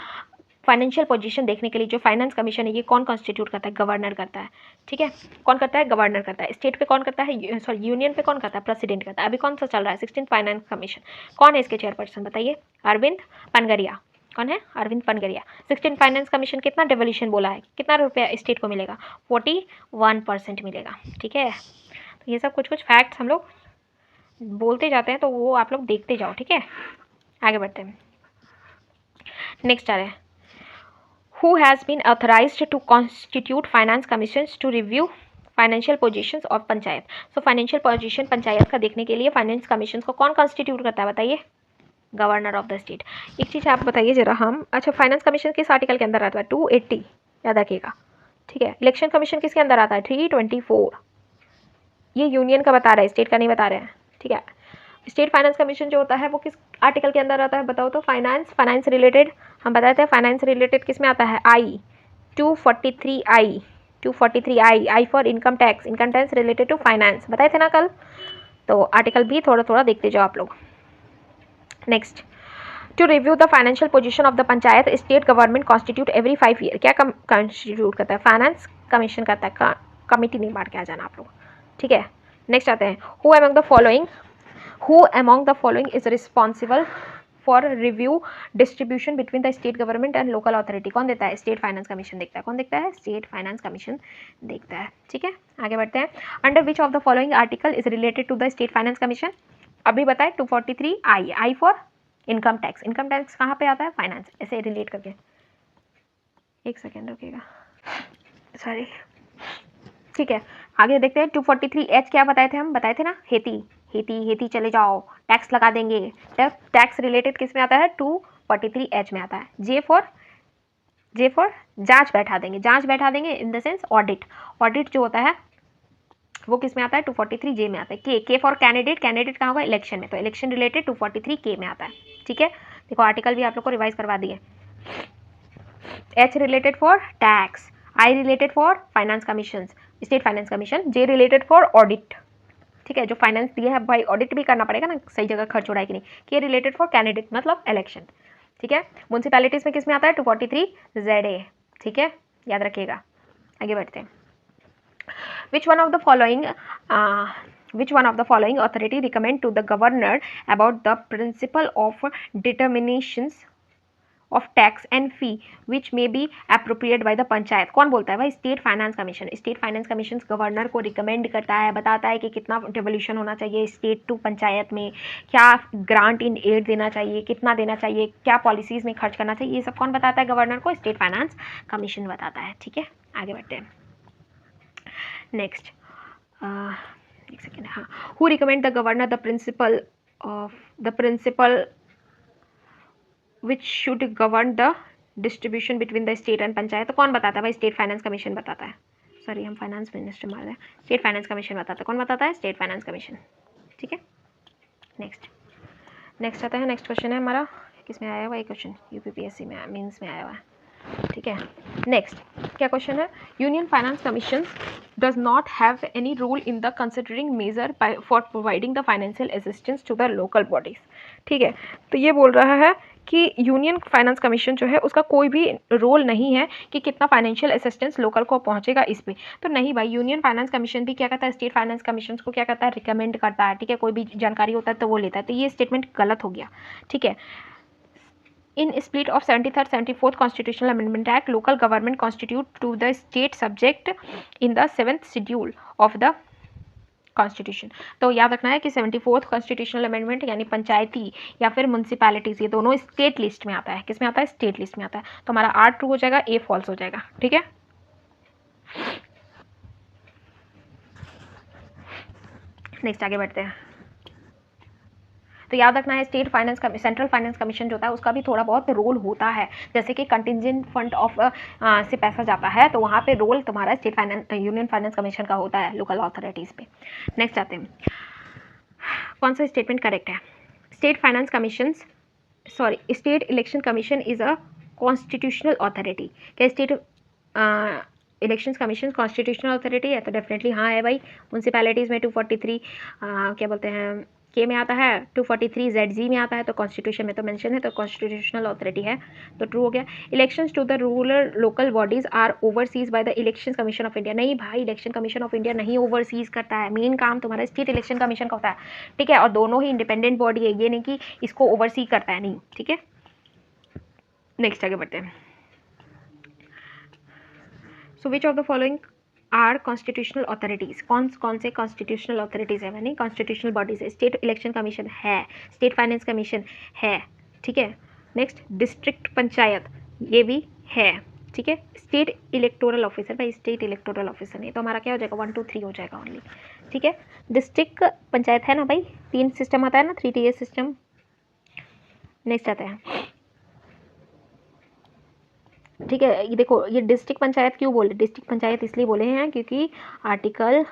फाइनेंशियल पोजीशन देखने के लिए जो फाइनेंस कमीशन है ये कौन कॉन्स्टिट्यूट करता है, गवर्नर करता है, ठीक है। कौन करता है, गवर्नर करता है। स्टेट पे कौन करता है, सॉरी यूनियन पे कौन करता है, प्रेसिडेंट करता है। अभी कौन सा चल रहा है, 16th फाइनेंस कमीशन, कौन है इसके चेयरपर्सन बताइए, अरविंद पनगरिया। कौन है, अरविंद पनगरिया। 16th फाइनेंस कमीशन कितना डिवोल्यूशन बोला है, कितना रुपया स्टेट को मिलेगा, 41% मिलेगा, ठीक है। तो ये सब कुछ कुछ फैक्ट्स हम लोग बोलते जाते हैं, तो वो आप लोग देखते जाओ, ठीक है। आगे बढ़ते हैं, नेक्स्ट आ रहे हैं, who has been authorized to constitute finance commissions to review financial positions of panchayat. So financial position panchayat का देखने के लिए फाइनेंस कमीशन को कौन कॉन्स्टिट्यूट करता है बताइए, गवर्नर ऑफ द स्टेट। एक चीज़ आप बताइए जरा, हम अच्छा फाइनेंस कमीशन किस आर्टिकल के अंदर आता है, 280 याद रखिएगा, ठीक है। इलेक्शन कमीशन किसके अंदर आता है, 324, ये यूनियन का बता रहा है, स्टेट का नहीं बता रहे हैं, ठीक है। स्टेट फाइनेंस कमीशन जो होता है वो किस आर्टिकल के अंदर आता है बताओ तो, फाइनेंस रिलेटेड, हम बताते हैं फाइनेंस रिलेटेड किस में आता है, I 243 I for income tax related to finance, बताए थे ना कल, तो आर्टिकल भी थोड़ा थोड़ा देखते जाओ आप लोग। Next, to review the financial position of the panchayat, state government constitute every 5 year, क्या कॉन्स्टिट्यूट करता है, फाइनेंस कमीशन करता है, कमिटी नहीं बांट के आ जाना आप लोग, ठीक है। नेक्स्ट आते हैं, who among the following is responsible for review distribution between the state government and local authority, कौन देता है, स्टेट फाइनेंस कमीशन देखता है, कौन देखता है, स्टेट फाइनेंस कमीशन देखता है, ठीक है। आगे बढ़ते हैं, under which of the following article is related to the state finance commission, अभी बताए 243 आई फॉर इनकम टैक्स कहाँ पे आता है, फाइनेंस, ऐसे रिलेट करके, एक सेकेंड रुकिएगा, सॉरी, ठीक है। आगे देखते हैं 243H क्या बताए थे, हम बताए थे ना, हेती चले जाओ, टैक्स लगा देंगे, टैक्स रिलेटेड किस में आता है, 243H में आता है। जे फॉर जांच बैठा देंगे इन द सेंस ऑडिट जो होता है वो किस में आता है, 243J में आता है। के फॉर कैंडिडेट कहाँ होगा, इलेक्शन में, तो इलेक्शन रिलेटेड 243K में आता है, ठीक है। देखो आर्टिकल भी आप लोग को रिवाइज करवा दिए। H related for tax, I related for finance commission, state finance commission, J related for audit, ठीक है, जो फाइनेंस दिया है भाई ऑडिट भी करना पड़ेगा ना, सही जगह खर्च हो रहा है कि नहीं। K रिलेटेड फॉर कैंडिडेट मतलब इलेक्शन, ठीक है। म्यूनसिपैलिटीज़ में किस में आता है 243ZA, ठीक है, याद रखिएगा। आगे बढ़ते हैं। Which one of the following authority recommend to the governor about the principle of determinations of tax and fee which may be appropriate by the panchayat? कौन बोलता है भाई? State finance commission. State finance commission governor को रिकमेंड करता है, बताता है कि कितना डिवोल्यूशन होना चाहिए स्टेट टू पंचायत में, क्या ग्रांट इन एड देना चाहिए, कितना देना चाहिए, क्या पॉलिसीज में खर्च करना चाहिए, ये सब कौन बताता है गवर्नर को? स्टेट फाइनेंस कमीशन बताता है, ठीक है। आगे बढ़ते हैं। नेक्स्ट एक सेकेंड, हाँ, who recommend the governor the principal which should govern the distribution between the state and panchayat? तो कौन बताता है भाई? स्टेट फाइनेंस कमीशन बताता है। सॉरी, हम फाइनेंस मिनिस्टर मार रहे हैं, स्टेट फाइनेंस कमीशन बताता है। कौन बताता है? स्टेट फाइनेंस कमीशन, ठीक है। नेक्स्ट आता है, नेक्स्ट क्वेश्चन है हमारा, किस में आया हुआ ये क्वेश्चन? यूपीपीएससी में, मीन्स में आया हुआ है, ठीक है। नेक्स्ट क्या क्वेश्चन है? Union finance commission does not have any rule in the considering major for providing the financial assistance to the local bodies, ठीक है। तो ये बोल रहा है कि यूनियन फाइनेंस कमीशन जो है उसका कोई भी रोल नहीं है कि कितना फाइनेंशियल असिस्टेंस लोकल को पहुंचेगा इस पे। तो नहीं भाई, यूनियन फाइनेंस कमीशन भी क्या करता है? स्टेट फाइनेंस कमीशन को क्या करता है? रिकमेंड करता है, ठीक है। कोई भी जानकारी होता है तो वो लेता है। तो ये स्टेटमेंट गलत हो गया, ठीक है। In split of 73rd 74th Constitutional Amendment Act, local government constitute to the state subject in the 7th schedule of the constitution. तो याद रखना है कि 74th कॉन्स्टिट्यूशनल अमेंडमेंट यानी पंचायती या फिर म्यूनसिपैलिटीज, ये दोनों स्टेट लिस्ट में आता है। किस में आता है? स्टेट लिस्ट में आता है। तो हमारा आर ट्रू हो जाएगा, ए फॉल्स हो जाएगा, ठीक है। नेक्स्ट आगे बढ़ते हैं। तो याद रखना है state finance central finance commission जो होता है उसका भी थोड़ा बहुत रोल होता है। जैसे कि कंटिजेंट फंड ऑफ से पैसा जाता है तो वहाँ पे रोल तुम्हारा state finance union finance commission का होता है लोकल अथॉरिटीज़ पे। नेक्स्ट आते हैं, कौन सा स्टेटमेंट करेक्ट है? State finance commission state election commission is a constitutional authority. क्या state election commission constitutional authority है? तो डेफिनेटली हाँ है भाई। म्यूनसिपैलिटीज़ में 243 क्या बोलते हैं के में आता है, 243 ZG में आता है, तो कॉन्स्टिट्यूशन में तो मेंशन है, तो कॉन्स्टिट्यूशनल अथॉरिटी है, तो ट्रू हो गया। Elections to the rural local bodies are oversees by the election commission of India. नहीं भाई, इलेक्शन कमीशन ऑफ इंडिया नहीं ओवरसीज करता है, मेन काम तुम्हारा स्टेट इलेक्शन कमीशन का होता है, ठीक है। और दोनों ही इंडिपेंडेंट बॉडी है, ये नहीं कि इसको ओवरसी करता है, नहीं, ठीक है। नेक्स्ट आगे बढ़ते हैं। So which of the following are constitutional authorities? कौन से कॉन्स्टिट्यूशनल अथॉरिटीज़ है? यानी कॉन्स्टिट्यूशनल बॉडीज है। स्टेट इलेक्शन कमीशन है, स्टेट फाइनेंस कमीशन है, ठीक है। नेक्स्ट डिस्ट्रिक्ट पंचायत, ये भी है, ठीक है। स्टेट इलेक्टोरल ऑफिसर, भाई स्टेट इलेक्टोरल ऑफिसर नहीं, तो हमारा क्या हो जाएगा? 1 2 3 हो जाएगा ओनली, ठीक है। डिस्ट्रिक्ट पंचायत है ना भाई, 3 सिस्टम आता है ना, 3 tier सिस्टम। नेक्स्ट आता है, ठीक है। ये देखो, ये डिस्ट्रिक्ट पंचायत क्यों बोले? डिस्ट्रिक्ट पंचायत इसलिए बोले हैं क्योंकि आर्टिकल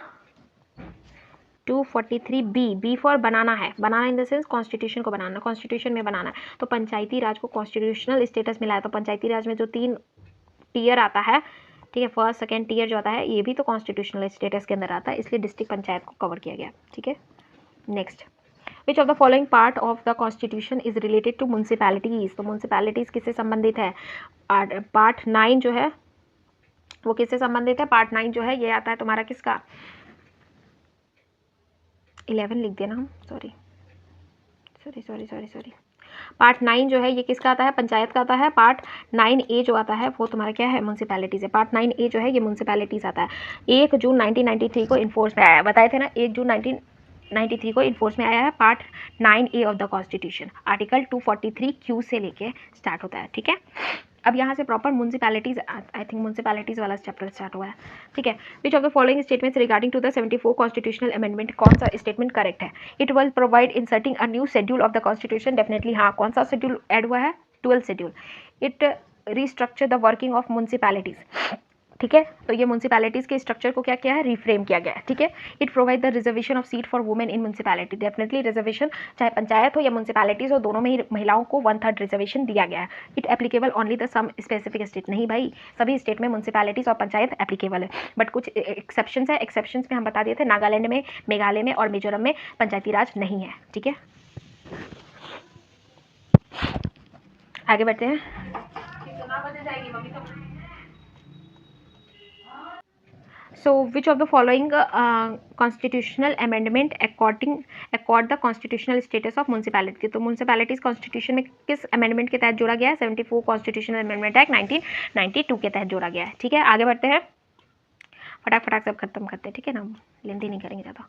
243B फॉर बनाना है, बनाना इन द सेंस कॉन्स्टिट्यूशन को बनाना, कॉन्स्टिट्यूशन में बनाना है। तो पंचायती राज को कॉन्स्टिट्यूशनल स्टेटस मिला है। तो पंचायती राज में जो 3 टियर आता है, ठीक है, फर्स्ट सेकेंड टियर जो आता है, ये भी तो कॉन्स्टिट्यूशनल स्टेटस के अंदर आता है, इसलिए डिस्ट्रिक्ट पंचायत को कवर किया गया, ठीक है। Next, which of the following part of the constitution is related to municipalities? तो म्यूनसिपैलिटीज़ किससे संबंधित है? पार्ट 9 जो है वो किससे संबंधित है? पार्ट 9 जो है ये आता है तुम्हारा किसका? 11 लिख दिया ना हम, सॉरी। पार्ट 9 जो है ये किसका आता है? पंचायत का आता है। पार्ट 9A जो आता है वो तुम्हारा क्या है? म्यूनसिपैलिटीज़ है। पार्ट 9A जो है ये म्यूनसिपैलिटीज़ आता है। 1 जून 1993 को इन्फोर्स में आया है, बताए थे ना, 1 जून 1993 को इन्फोर्स में आया है। Part 9A of the constitution, article 243Q से लेके स्टार्ट होता है, ठीक है। अब यहाँ से proper municipalities, I think municipalities वाला चैप्टर स्टार्ट हुआ है, ठीक है। Which of the following statements regarding to the 74 constitutional amendment? कौन सा स्टेटमेंट करेक्ट है? It will provide inserting a new schedule of the constitution, definitely हाँ। कौन सा शेड्यूल ऐड हुआ है? 12th schedule. It restructure the working of municipalities, ठीक है। तो ये म्यूनसिपैलिटीज़ के स्ट्रक्चर को क्या किया है? रिफ्रेम किया गया है, ठीक है। It provide the reservation of seat for women in municipality, definitely reservation चाहे पंचायत हो या म्यूनसिपैलिटीज़ हो, दोनों में ही महिलाओं को 1/3 रिजर्वेशन दिया गया है। It applicable only the some specific state, नहीं भाई, सभी स्टेट में म्यूनसिपैलिटीज़ और पंचायत एप्लीकेबल है, बट कुछ एक्सेप्शंस है। एक्सेप्शंस में हम बता दिए थे, नागालैंड में, मेघालय में और मिजोरम में पंचायती राज नहीं है, ठीक है। आगे बढ़ते हैं। कितना बजे जाएगी मम्मी तो। So, which of the following constitutional amendment accord the constitutional status of municipality? तो municipalities constitution में किस amendment के तहत जोड़ा गया है? 74 constitutional amendment act 1992 के तहत जोड़ा गया है। ठीक है, आगे बढ़ते हैं, फटाक फटाक सब खत्म करते हैं, ठीक है ना, लेंथी नहीं करेंगे ज़्यादा।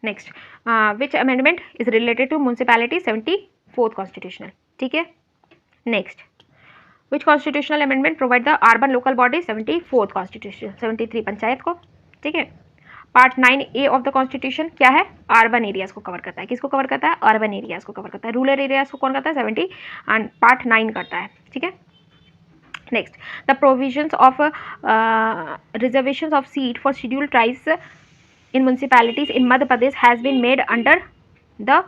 Next, which amendment is related to municipality? 74th constitutional. ठीक है, next, which constitutional amendment provide the urban local body? 74th constitution. 73 panchayat को। ठीक है, part 9A of the constitution क्या है? अर्बन एरियाज को कवर करता है। किसको कवर करता है? अर्बन एरियाज को कवर करता है। रूरल एरियाज को कौन करता है? 70 एंड पार्ट 9 करता है। ठीक है, next, the provisions of reservations of seat for scheduled tribes in municipalities in Madhya Pradesh has been made under the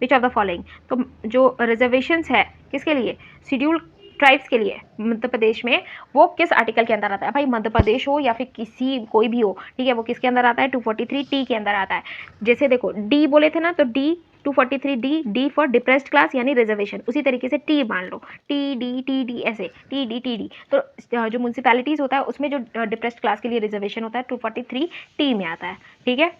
which of the following? तो जो reservations है किसके लिए? scheduled ट्राइब्स के लिए मध्य प्रदेश में, वो किस आर्टिकल के अंदर आता है? भाई मध्य प्रदेश हो या फिर किसी कोई भी हो, ठीक है, वो किसके अंदर आता है? 243T के अंदर आता है। जैसे देखो डी बोले थे ना, तो D 243D, D for depressed class यानी रिजर्वेशन। उसी तरीके से टी मान लो, टी डी ऐसे टी डी। तो जो म्यूनसिपैलिटीज होता है उसमें जो डिप्रेस्ड क्लास के लिए रिजर्वेशन होता है 243T में आता है। ठीक है,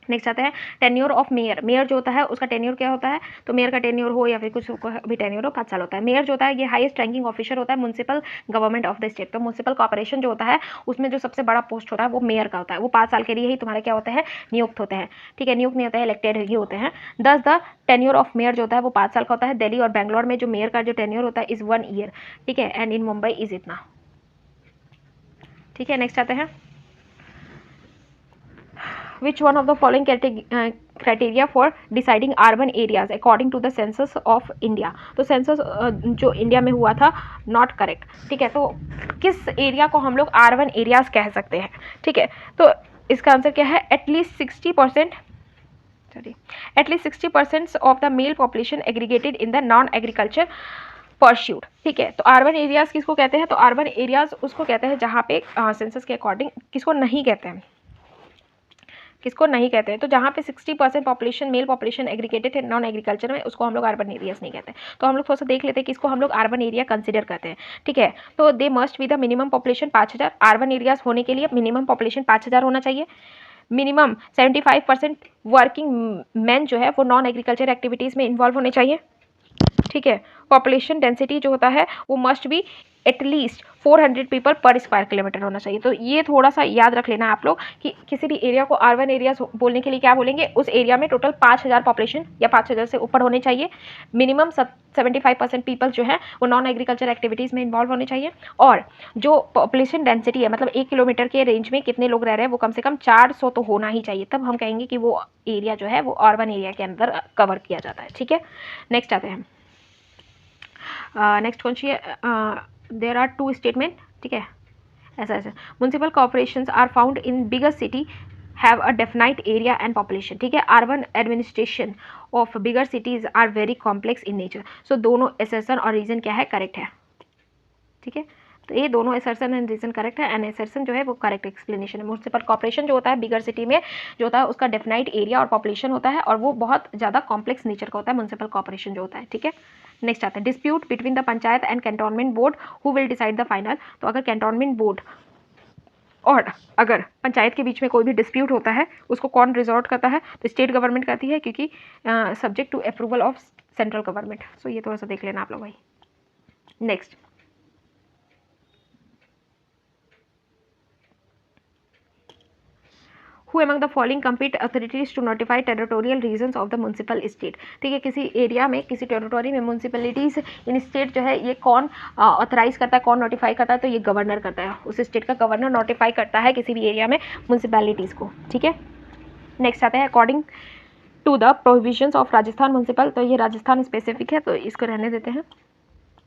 नेक्स्ट आता है टेन्योर ऑफ मेयर। मेयर जो होता है उसका टेन्योर क्या होता है? तो मेयर का टेन्योर हो या फिर कुछ भी टेन्योर हो 5 साल होता है। मेयर जो होता है ये हाईएस्ट रैंकिंग ऑफिसर होता है municipal government of the state. तो म्यूनसिपल कॉर्पोरेशन जो होता है उसमें जो सबसे बड़ा पोस्ट होता है वो मेयर का होता है। वो 5 साल के लिए ही तुम्हारे क्या होते हैं? नियुक्त होते हैं। ठीक है, नियुक्त नहीं होते हैं, इलेक्टेड ही होते हैं। दस द टेन्योर ऑफ मेयर जो होता है वो 5 साल का होता है। दिल्ली और बैंगलोर में जो मेयर का जो टेन्योर होता है इज 1 ईयर। ठीक है, एंड इन मुंबई इज इतना। ठीक है, नेक्स्ट आते हैं, which one of the following criteria for deciding urban areas according to the census of India? तो सेंसस जो इंडिया में हुआ था नॉट करेक्ट। ठीक है, तो किस एरिया को हम लोग अर्बन एरियाज कह सकते हैं? ठीक है, तो इसका आंसर क्या है? At least 60% of the mail population aggregated in the non agriculture pursuit. ठीक है, तो अर्बन एरियाज किसको कहते हैं? तो अर्बन एरियाज उसको कहते हैं जहाँ पे सेंसस के अकॉर्डिंग किसको नहीं कहते हैं? किसको नहीं कहते हैं? तो जहाँ पे 60% पॉपुलेशन मेल पॉपुलेशन एग्रीगेटेड है नॉन एग्रीकल्चर में, उसको हम लोग अर्बन एरियाज नहीं कहते। तो हम लोग थोड़ा सा देख लेते हैं किसको हम लोग अर्बन एरिया कंसिडर करते हैं। ठीक है, तो they must be the minimum population 5000। Urban areas होने के लिए मिनिमम पॉपुलेशन 5000 होना चाहिए। मिनिमम 75% वर्किंग मैन जो है वो नॉन एग्रीकल्चर एक्टिविटीज़ में इन्वॉल्व होने चाहिए। ठीक है, पॉपुलेशन डेंसिटी जो होता है वो मस्ट बी एटलीस्ट 400 पीपल पर स्क्वायर किलोमीटर होना चाहिए। तो ये थोड़ा सा याद रख लेना आप लोग कि किसी भी एरिया को अर्बन एरिया बोलने के लिए क्या बोलेंगे? उस एरिया में टोटल 5000 पॉपुलेशन या 5000 से ऊपर होने चाहिए। मिनिमम 75% पीपल जो है वो नॉन एग्रीकल्चर एक्टिविटीज़ में इन्वॉल्व होने चाहिए। और जो पॉपुलेशन डेंसिटी है, मतलब 1 किलोमीटर के रेंज में कितने लोग रह रहे हैं, वो कम से कम 400 तो होना ही चाहिए। तब हम कहेंगे कि वो एरिया जो है वो अर्बन एरिया के अंदर कवर किया जाता है। ठीक है, नेक्स्ट आते हैं। नेक्स्ट कौन सी है? There are 2 statement. ठीक है, ऐसा municipal corporations are found in bigger city have a definite area and population. ठीक है, urban administration of bigger cities are very complex in nature. So दोनों असर्शन और रीजन क्या है? करेक्ट है। ठीक है, तो ये दोनों असर्शन एंड रीजन करेक्ट है, एंड असर्शन जो है वो करेक्ट एक्सप्लेनेशन है। म्यूनसिपल कॉर्पोरेशन जो होता है बिगर सिटी में जो होता है उसका डेफिनाइट एरिया और पॉपुलेशन होता है, और वो बहुत ज़्यादा कॉम्प्लेक्स नेचर का होता है म्यूनसिपल कॉर्पोरेशन जो होता है। ठीक है, नेक्स्ट आता है dispute between the panchayat and cantonment board, who will decide the final. तो अगर कैंटोनमेंट बोर्ड और अगर पंचायत के बीच में कोई भी डिस्प्यूट होता है उसको कौन रिजॉर्ट करता है? तो स्टेट गवर्नमेंट करती है, क्योंकि subject to approval of central government. So ये थोड़ा सा देख लेना आप लोग भाई। Next, Who among the following compete authorities to notify territorial regions of the municipal state? ठीक है, किसी एरिया में किसी टेरिटोरी में म्यूनसिपलिटीज इन स्टेट जो है ये कौन ऑथराइज करता है, कौन नोटिफाई करता है? तो ये गवर्नर करता है। उस स्टेट का गवर्नर नोटिफाई करता है किसी भी एरिया में म्यूनसिपैलिटीज़ को। ठीक है, नेक्स्ट आता है according to the provisions of Rajasthan municipal. तो ये राजस्थान स्पेसिफिक है तो इसको रहने देते हैं।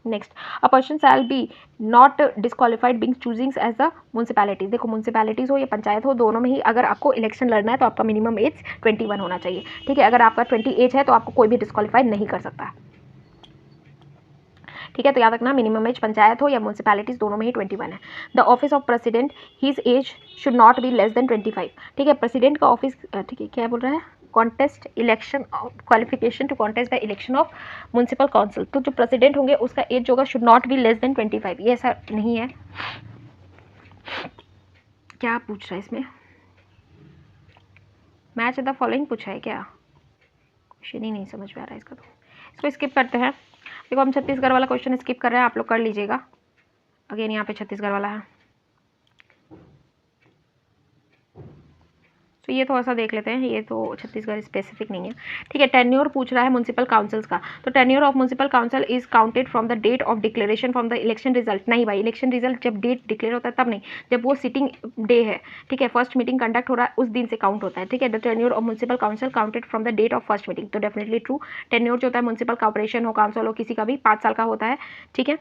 Next, a person shall be not disqualified being choosing as the municipalities. देखो म्यूनसिपैलिटीज हो या पंचायत हो, दोनों में ही अगर आपको इलेक्शन लड़ना है तो आपका मिनिमम एज 21 होना चाहिए। ठीक है, अगर आपका 20 एज है तो आपको कोई भी डिस्क्वालीफाइड नहीं कर सकता। ठीक है, तो याद रखना मिनिमम एज पंचायत हो या म्यूनसिपैलिटीज दोनों में ही 21 है। The office of president his age should not be less than 25। ठीक है, प्रेसिडेंट का ऑफिस, ठीक है क्या बोल रहा है? Contest election qualification to contest the election of municipal council. तो जो प्रेसिडेंट होंगे उसका एज जो होगा should not be less than 25। ये ऐसा नहीं है। क्या पूछ रहा है इसमें? मैच द फॉलोइंग पूछा है क्या? क्वेश्चन ही नहीं समझ में आ रहा है इसका, तो इसको स्किप करते हैं। देखो हम छत्तीसगढ़ वाला क्वेश्चन स्किप कर रहे हैं, आप लोग कर लीजिएगा। अगेन यहाँ पे छत्तीसगढ़ वाला है, तो ये थोड़ा सा देख लेते हैं। ये तो छत्तीसगढ़ स्पेसिफिक नहीं है, ठीक है। टेन्योर पूछ रहा है म्यूनसिपल काउंसिल्स का। तो tenure of municipal council is counted from the date of declaration from the election result. नहीं भाई, इलेक्शन रिजल्ट जब डेट डिक्लेयर होता है तब नहीं, जब वो सिटिंग डे है, ठीक है, फर्स्ट मीटिंग कंडक्ट हो रहा है उस दिन से काउंट होता है, ठीक है। The tenure of municipal council counted from the date of first meeting, तो डेफिनेटली ट्रू। टेन्योर जो होता है म्यूनसिपल कॉर्पोरेशन हो, काउंसिल हो, किसी का भी 5 साल का होता है, ठीक है।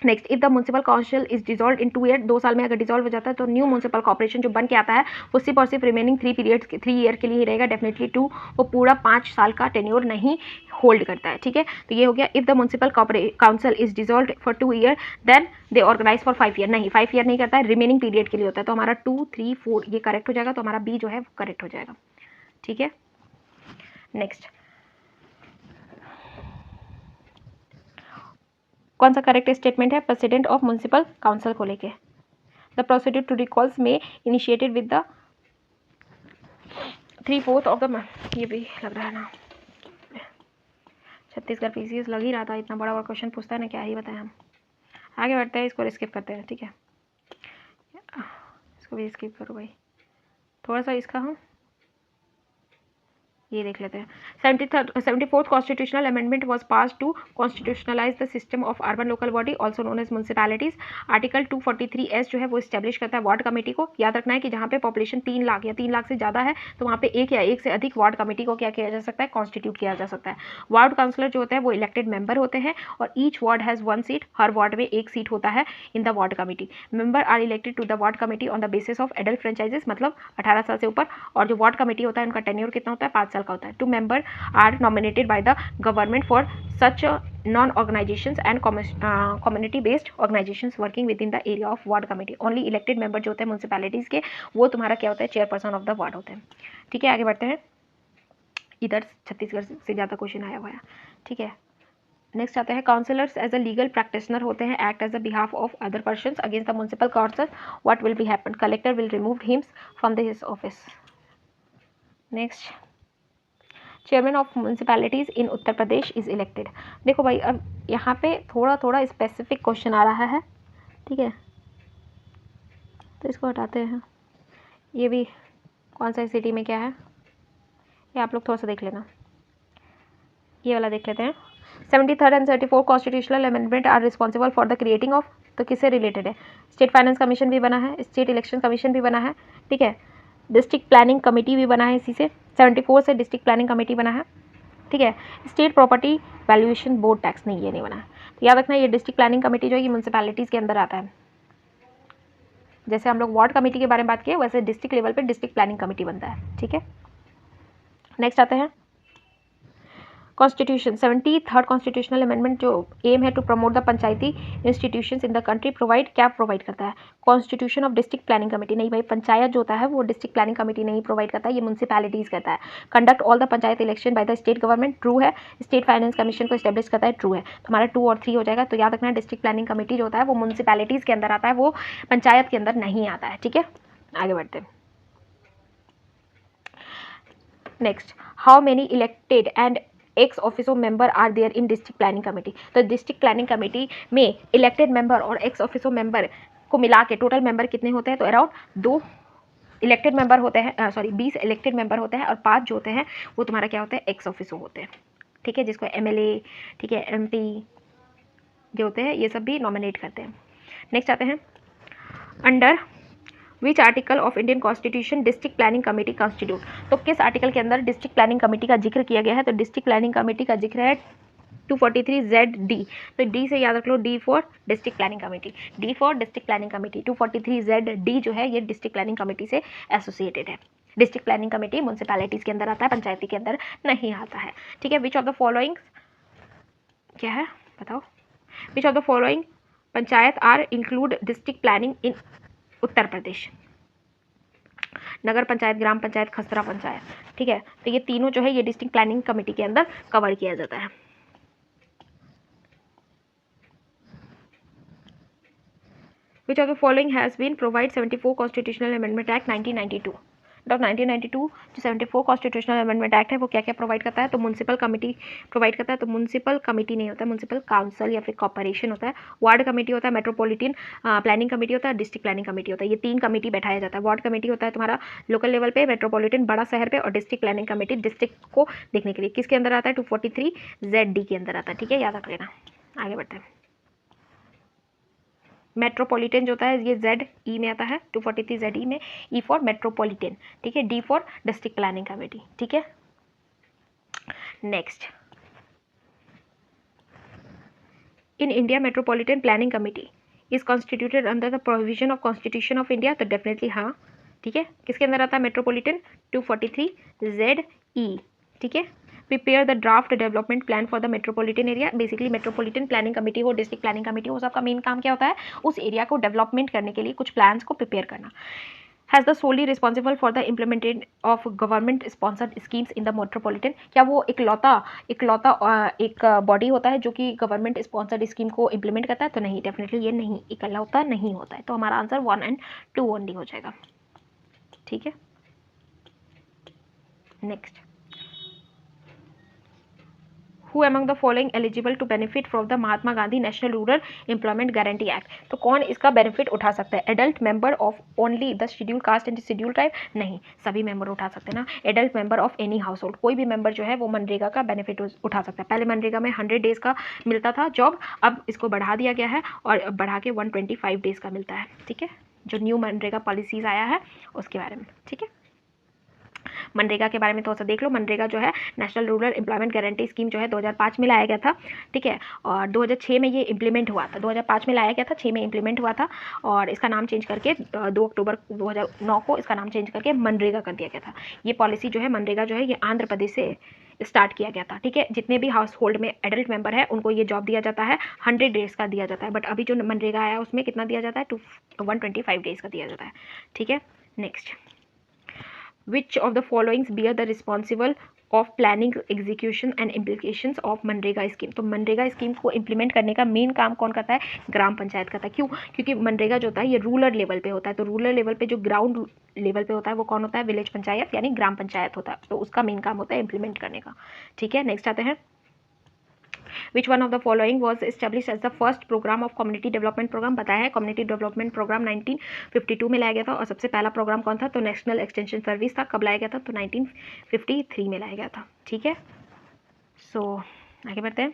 Next, if the municipal council is dissolve in 2 year, 2 साल में अगर डिसॉल्व हो जाता है तो न्यू म्यूनसिपल कॉर्पोरेशन जो बन के आता है वो सिर्फ और सिर्फ रिमेनिंग 3 ईयर के लिए ही रहेगा। डेफिनेटली 2, वो पूरा 5 साल का टेन्योर नहीं होल्ड करता है, ठीक है। तो ये हो गया। If the municipal council is dissolve for 2 year then they organize for 5 year. नहीं, 5 ईयर नहीं करता है, रिमेनिंग पीरियड के लिए होता है। तो हमारा 2, 3, 4 ये करेक्ट हो जाएगा, तो हमारा बी जो है वो करेक्ट हो जाएगा, ठीक है। नेक्स्ट, कौन सा करेक्ट स्टेटमेंट है प्रेसिडेंट ऑफ म्यूनसिपल काउंसिल को लेके? द प्रोसीड्यूर टू रिकॉल्स में initiated with the 3/4 of the, ये भी लग रहा है ना, छत्तीसगढ़ पीसीएस लग ही रहा था, इतना बड़ा बड़ा क्वेश्चन पूछता है ना, क्या ही बताएं हम। आगे बढ़ते हैं, इसको स्किप करते हैं, ठीक है, इसको भी स्किप करो भाई। थोड़ा सा इसका हम ये देख लेते हैं। 74th constitutional amendment was pass to constitutionalise the system of urban local body also known as municipalities. Article 243S जो है वो स्टैब्लिश करता है वार्ड कमेटी को। याद रखना है कि जहाँ पे पॉपुलेशन 3 लाख या 3 लाख से ज़्यादा है तो वहाँ पे एक या एक से अधिक वार्ड कमेटी को क्या किया जा सकता है, कॉन्स्टिट्यूट किया जा सकता है। वार्ड काउंसलर जो होते हैं वो इलेक्टेड मेंबर होते हैं और ईच वार्ड हैज़ 1 सीट, हर वार्ड में 1 सीट होता है in the ward committee. Member are elected to the ward committee on the basis of adult franchises, मतलब 18 साल से ऊपर। और जो वार्ड कमेटी होता है उनका टेन्योर कितना होता है, 5 साल का होता है। 2 member are nominated by the government for such non-organizations and community-based organizations working within the area of ward committee. Only elected member जो होते हैं म्यूनसिपैलिटीज़ के, वो तुम्हारा क्या होता है, चेयरपर्सन ऑफ द वार्ड होते हैं, ठीक है। आगे बढ़ते हैं, इधर छत्तीसगढ़ से ज़्यादा क्वेश्चन आया हुआ है, ठीक है। नेक्स्ट आते हैं, counsellors as a legal practitioner होते हैं, act as a behalf of other persons against the municipal council. What will be happen, collector will remove him from his office. Next, chairman of municipalities in Uttar Pradesh is elected. देखो भाई, अब यहाँ पे थोड़ा थोड़ा स्पेसिफिक क्वेश्चन आ रहा है, ठीक है, तो इसको हटाते हैं। ये भी कौन सा सिटी में क्या है ये आप लोग थोड़ा सा देख लेना, ये वाला देख लेते हैं। 73rd and 74th constitutional amendment are responsible for the creating of, तो किससे रिलेटेड है, स्टेट फाइनेंस कमीशन भी बना है, स्टेट इलेक्शन कमीशन भी बना है, ठीक है, डिस्ट्रिक्ट प्लानिंग कमेटी भी बना है इसी से। 74 से डिस्ट्रिक्ट प्लानिंग कमेटी बना है, ठीक है। State property valuation board tax नहीं, ये नहीं बना है। तो याद रखना ये डिस्ट्रिक्ट प्लानिंग कमेटी जो है ये म्यूनसिपैलिटीज़ के अंदर आता है। जैसे हम लोग वार्ड कमेटी के बारे में बात किए वैसे डिस्ट्रिक्ट लेवल पे डिस्ट्रिक्ट प्लानिंग कमेटी बनता है, ठीक है। नेक्स्ट आते हैं, कॉन्स्टिट्यूशन 73rd कॉन्स्टिट्यूशनल अमेंडमेंट जो एम है to promote the panchayati institutions in the country provide, क्या प्रोवाइड करता है, constitution of district planning committee. नहीं भाई, पंचायत जो होता है वो डिस्ट्रिक्ट प्लानिंग कमेटी नहीं प्रोवाइड करता है, ये म्यूनसिपैलिटीज़ करता है। Conduct all the panchayat election by the state government, true है। स्टेट फाइनेंस कमीशन को स्टैब्लिश करता है, ट्रू है। तो हमारा 2 और 3 हो जाएगा। तो याद रखना डिस्ट्रिक्ट प्लानिंग कमेटी जो होता है वो म्यूनसिपैलिटीज़ के अंदर आता है, वो पंचायत के अंदर नहीं आता है, ठीक है। आगे बढ़ते हैं। Next, how many elected and ex officio member are there in district planning committee. तो डिस्ट्रिक्ट प्लानिंग कमेटी में इलेक्टेड मेंबर और एक्स ऑफिसो मेंबर को मिला के टोटल मेंबर कितने होते हैं, तो अराउंड 2 इलेक्टेड मेंबर होते हैं, 20 इलेक्टेड मेंबर होते हैं और 5 जो होते हैं वो तुम्हारा क्या होता है, एक्स ऑफिसो होते हैं, ठीक है, जिसको MLA, ठीक है, MP जो होते हैं ये सब भी नॉमिनेट करते हैं। नेक्स्ट आते हैं, under which article of Indian constitution district planning committee constitute. तो किस आर्टिकल के अंदर डिस्ट्रिक्ट प्लानिंग कमेटी का जिक्र किया गया है, तो डिस्ट्रिक्ट प्लानिंग कमेटी का जिक्र है 243ZD। तो डी से याद रख लो, D for district planning committee, D for district planning committee. 243ZD जो है ये डिस्ट्रिक्ट प्लानिंग कमेटी से एसोसिएटेड है। डिस्ट्रिक्ट प्लानिंग कमेटी म्यूनसिपैलिटीज़ के अंदर आता है, पंचायती के अंदर नहीं आता है, ठीक है। विच ऑफ द फॉलोइंग क्या है बताओ, which of the following panchayat are include district planning in Uttar Pradesh. Nagar panchayat, gram panchayat, खसरा पंचायत, ठीक है। तो ये तीनों जो है ये डिस्ट्रिक्ट प्लानिंग कमेटी के अंदर कवर किया जाता है। Which of the following has been provide 74 Constitutional Amendment Act 1992? तो 1992 जो 74 कॉन्स्टिट्यूशनल अमेंडमेंट एक्ट है वो क्या क्या प्रोवाइड करता है? तो म्यूनसिपल कमेटी प्रोवाइड करता है। तो म्यूनसिपल कमेटी नहीं होता है, म्यूनसिपल काउंसिल या फिर कॉर्पोरेशन होता है। वार्ड कमेटी होता है, मेट्रोपॉलिटन प्लानिंग कमेटी होता है, डिस्ट्रिक्ट प्लानिंग कमेटी होता है। ये तीन कमेटी बैठाया जाता है। वार्ड कमेटी होता है तुम्हारा लोकल लेवल पे, मेट्रोपॉलिटन बड़ा शहर पे, और डिस्ट्रिक्ट प्लानिंग कमेटी डिस्ट्रिक्ट को देखने के लिए। किसके अंदर आता है? 243 ZD के अंदर आता है, ठीक है, याद रख लेना। आगे बढ़ते हैं। मेट्रोपॉलिटन जो होता है ये ZE में आता है, 243 ZE में। E फॉर मेट्रोपॉलिटन, ठीक है। D for district planning committee, ठीक है। Next, in India metropolitan planning committee is constituted under the provision of constitution of India. तो डेफिनेटली हाँ, ठीक है। किसके अंदर आता है? मेट्रोपॉलिटन 243 ZE, ठीक है। Prepare the draft development plan for the metropolitan area. Basically metropolitan planning committee हो, डिस्ट्रिक्ट प्लानिंग कमेटी हो, सबका मेन काम क्या होता है? उस एरिया को डेवलपमेंट करने के लिए कुछ प्लान्स को प्रिपेयर करना। Has the solely responsible for the implementation of government sponsored schemes in the metropolitan. क्या वो इकलौता एक बॉडी होता है जो कि गवर्नमेंट स्पॉन्सर्ड स्कीम को इम्प्लीमेंट करता है? तो नहीं, डेफिनेटली ये नहीं, इकलौता नहीं होता है। तो हमारा आंसर 1 और 2 ओनली हो जाएगा, ठीक है। Next, who among the following eligible to benefit from the Mahatma Gandhi national rural employment guarantee act. तो कौन इसका बेनिफिट उठा सकता है? Adult member of only the schedule caste and schedule tribe? नहीं, सभी मेंबर उठा सकते हैं ना। Adult member of any household, कोई भी मेंबर जो है वो मनरेगा का बेनिफिट उठा सकता है। पहले मनरेगा में 100 डेज का मिलता था जॉब, अब इसको बढ़ा दिया गया है और बढ़ा के 125 डेज का मिलता है, ठीक है। जो न्यू मनरेगा पॉलिसीज आया है उसके बारे में, ठीक है। मनरेगा के बारे में थोड़ा सा देख लो। मनरेगा जो है national rural employment guarantee scheme जो है 2005 में लाया गया था, ठीक है। और 2006 में ये इम्प्लीमेंट हुआ था। 2005 में लाया गया था, 6 में इम्प्लीमेंट हुआ था, और इसका नाम चेंज करके 2 अक्टूबर 2009 को इसका नाम चेंज करके मनरेगा कर दिया गया था। ये पॉलिसी जो है मनरेगा जो है ये आंध्र प्रदेश से स्टार्ट किया गया था, ठीक है। जितने भी हाउस होल्ड में एडल्ट मेंबर है उनको ये जॉब दिया जाता है, 100 डेज का दिया जाता है। बट अभी जो मनरेगा आया उसमें कितना दिया जाता है? 125 डेज का दिया जाता है, ठीक है। Next, which of the following bear the responsible of planning execution and implications of MNREGA scheme. तो मनरेगा स्कीम को इम्प्लीमेंट करने का मेन काम कौन करता है? ग्राम पंचायत करता है। क्यों? क्योंकि मनरेगा जो होता है ये रूरल लेवल पे होता है। तो रूरल लेवल पे जो ग्राउंड लेवल पे होता है वो कौन होता है? विलेज पंचायत यानी ग्राम पंचायत होता है। तो उसका मेन काम होता है इम्प्लीमेंट करने का, ठीक है। नेक्स्ट आते हैं, which one of the following was establish as the first programme of community development programme. बताया है कम्युनिटी डेवलपमेंट प्रोग्राम 1952 में लाया गया था। और सबसे पहला प्रोग्राम कौन था? तो नेशनल एक्सटेंशन सर्विस था। कब लाया गया था? तो 1953 में लाया गया था, ठीक है। सो आगे बढ़ते हैं।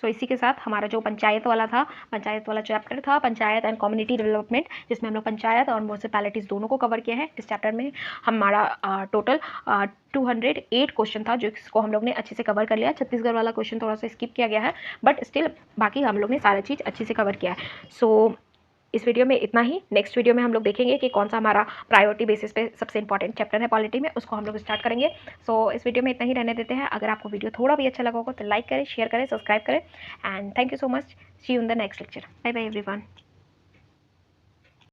सो इसी के साथ हमारा जो पंचायत वाला था, पंचायत वाला चैप्टर था पंचायत एंड कम्युनिटी डेवलपमेंट, जिसमें हम लोग पंचायत और म्यूनसिपैलिटीज़ दोनों को कवर किया है। इस चैप्टर में हमारा टोटल 208 क्वेश्चन था, जिसको हम लोग ने अच्छे से कवर कर लिया। छत्तीसगढ़ वाला क्वेश्चन थोड़ा सा स्किप किया गया है, बट स्टिल बाकी हम लोग ने सारा चीज़ अच्छे से कवर किया है। सो इस वीडियो में इतना ही। नेक्स्ट वीडियो में हम लोग देखेंगे कि कौन सा हमारा प्रायोरिटी बेसिस पे सबसे इंपॉर्टेंट चैप्टर है पॉलिटी में, उसको हम लोग स्टार्ट करेंगे। सो इस वीडियो में इतना ही रहने देते हैं। अगर आपको वीडियो थोड़ा भी अच्छा लगा होगा तो लाइक करें, शेयर करें, सब्सक्राइब करें, and thank you so much. See you in the next lecture. Bye bye everyone.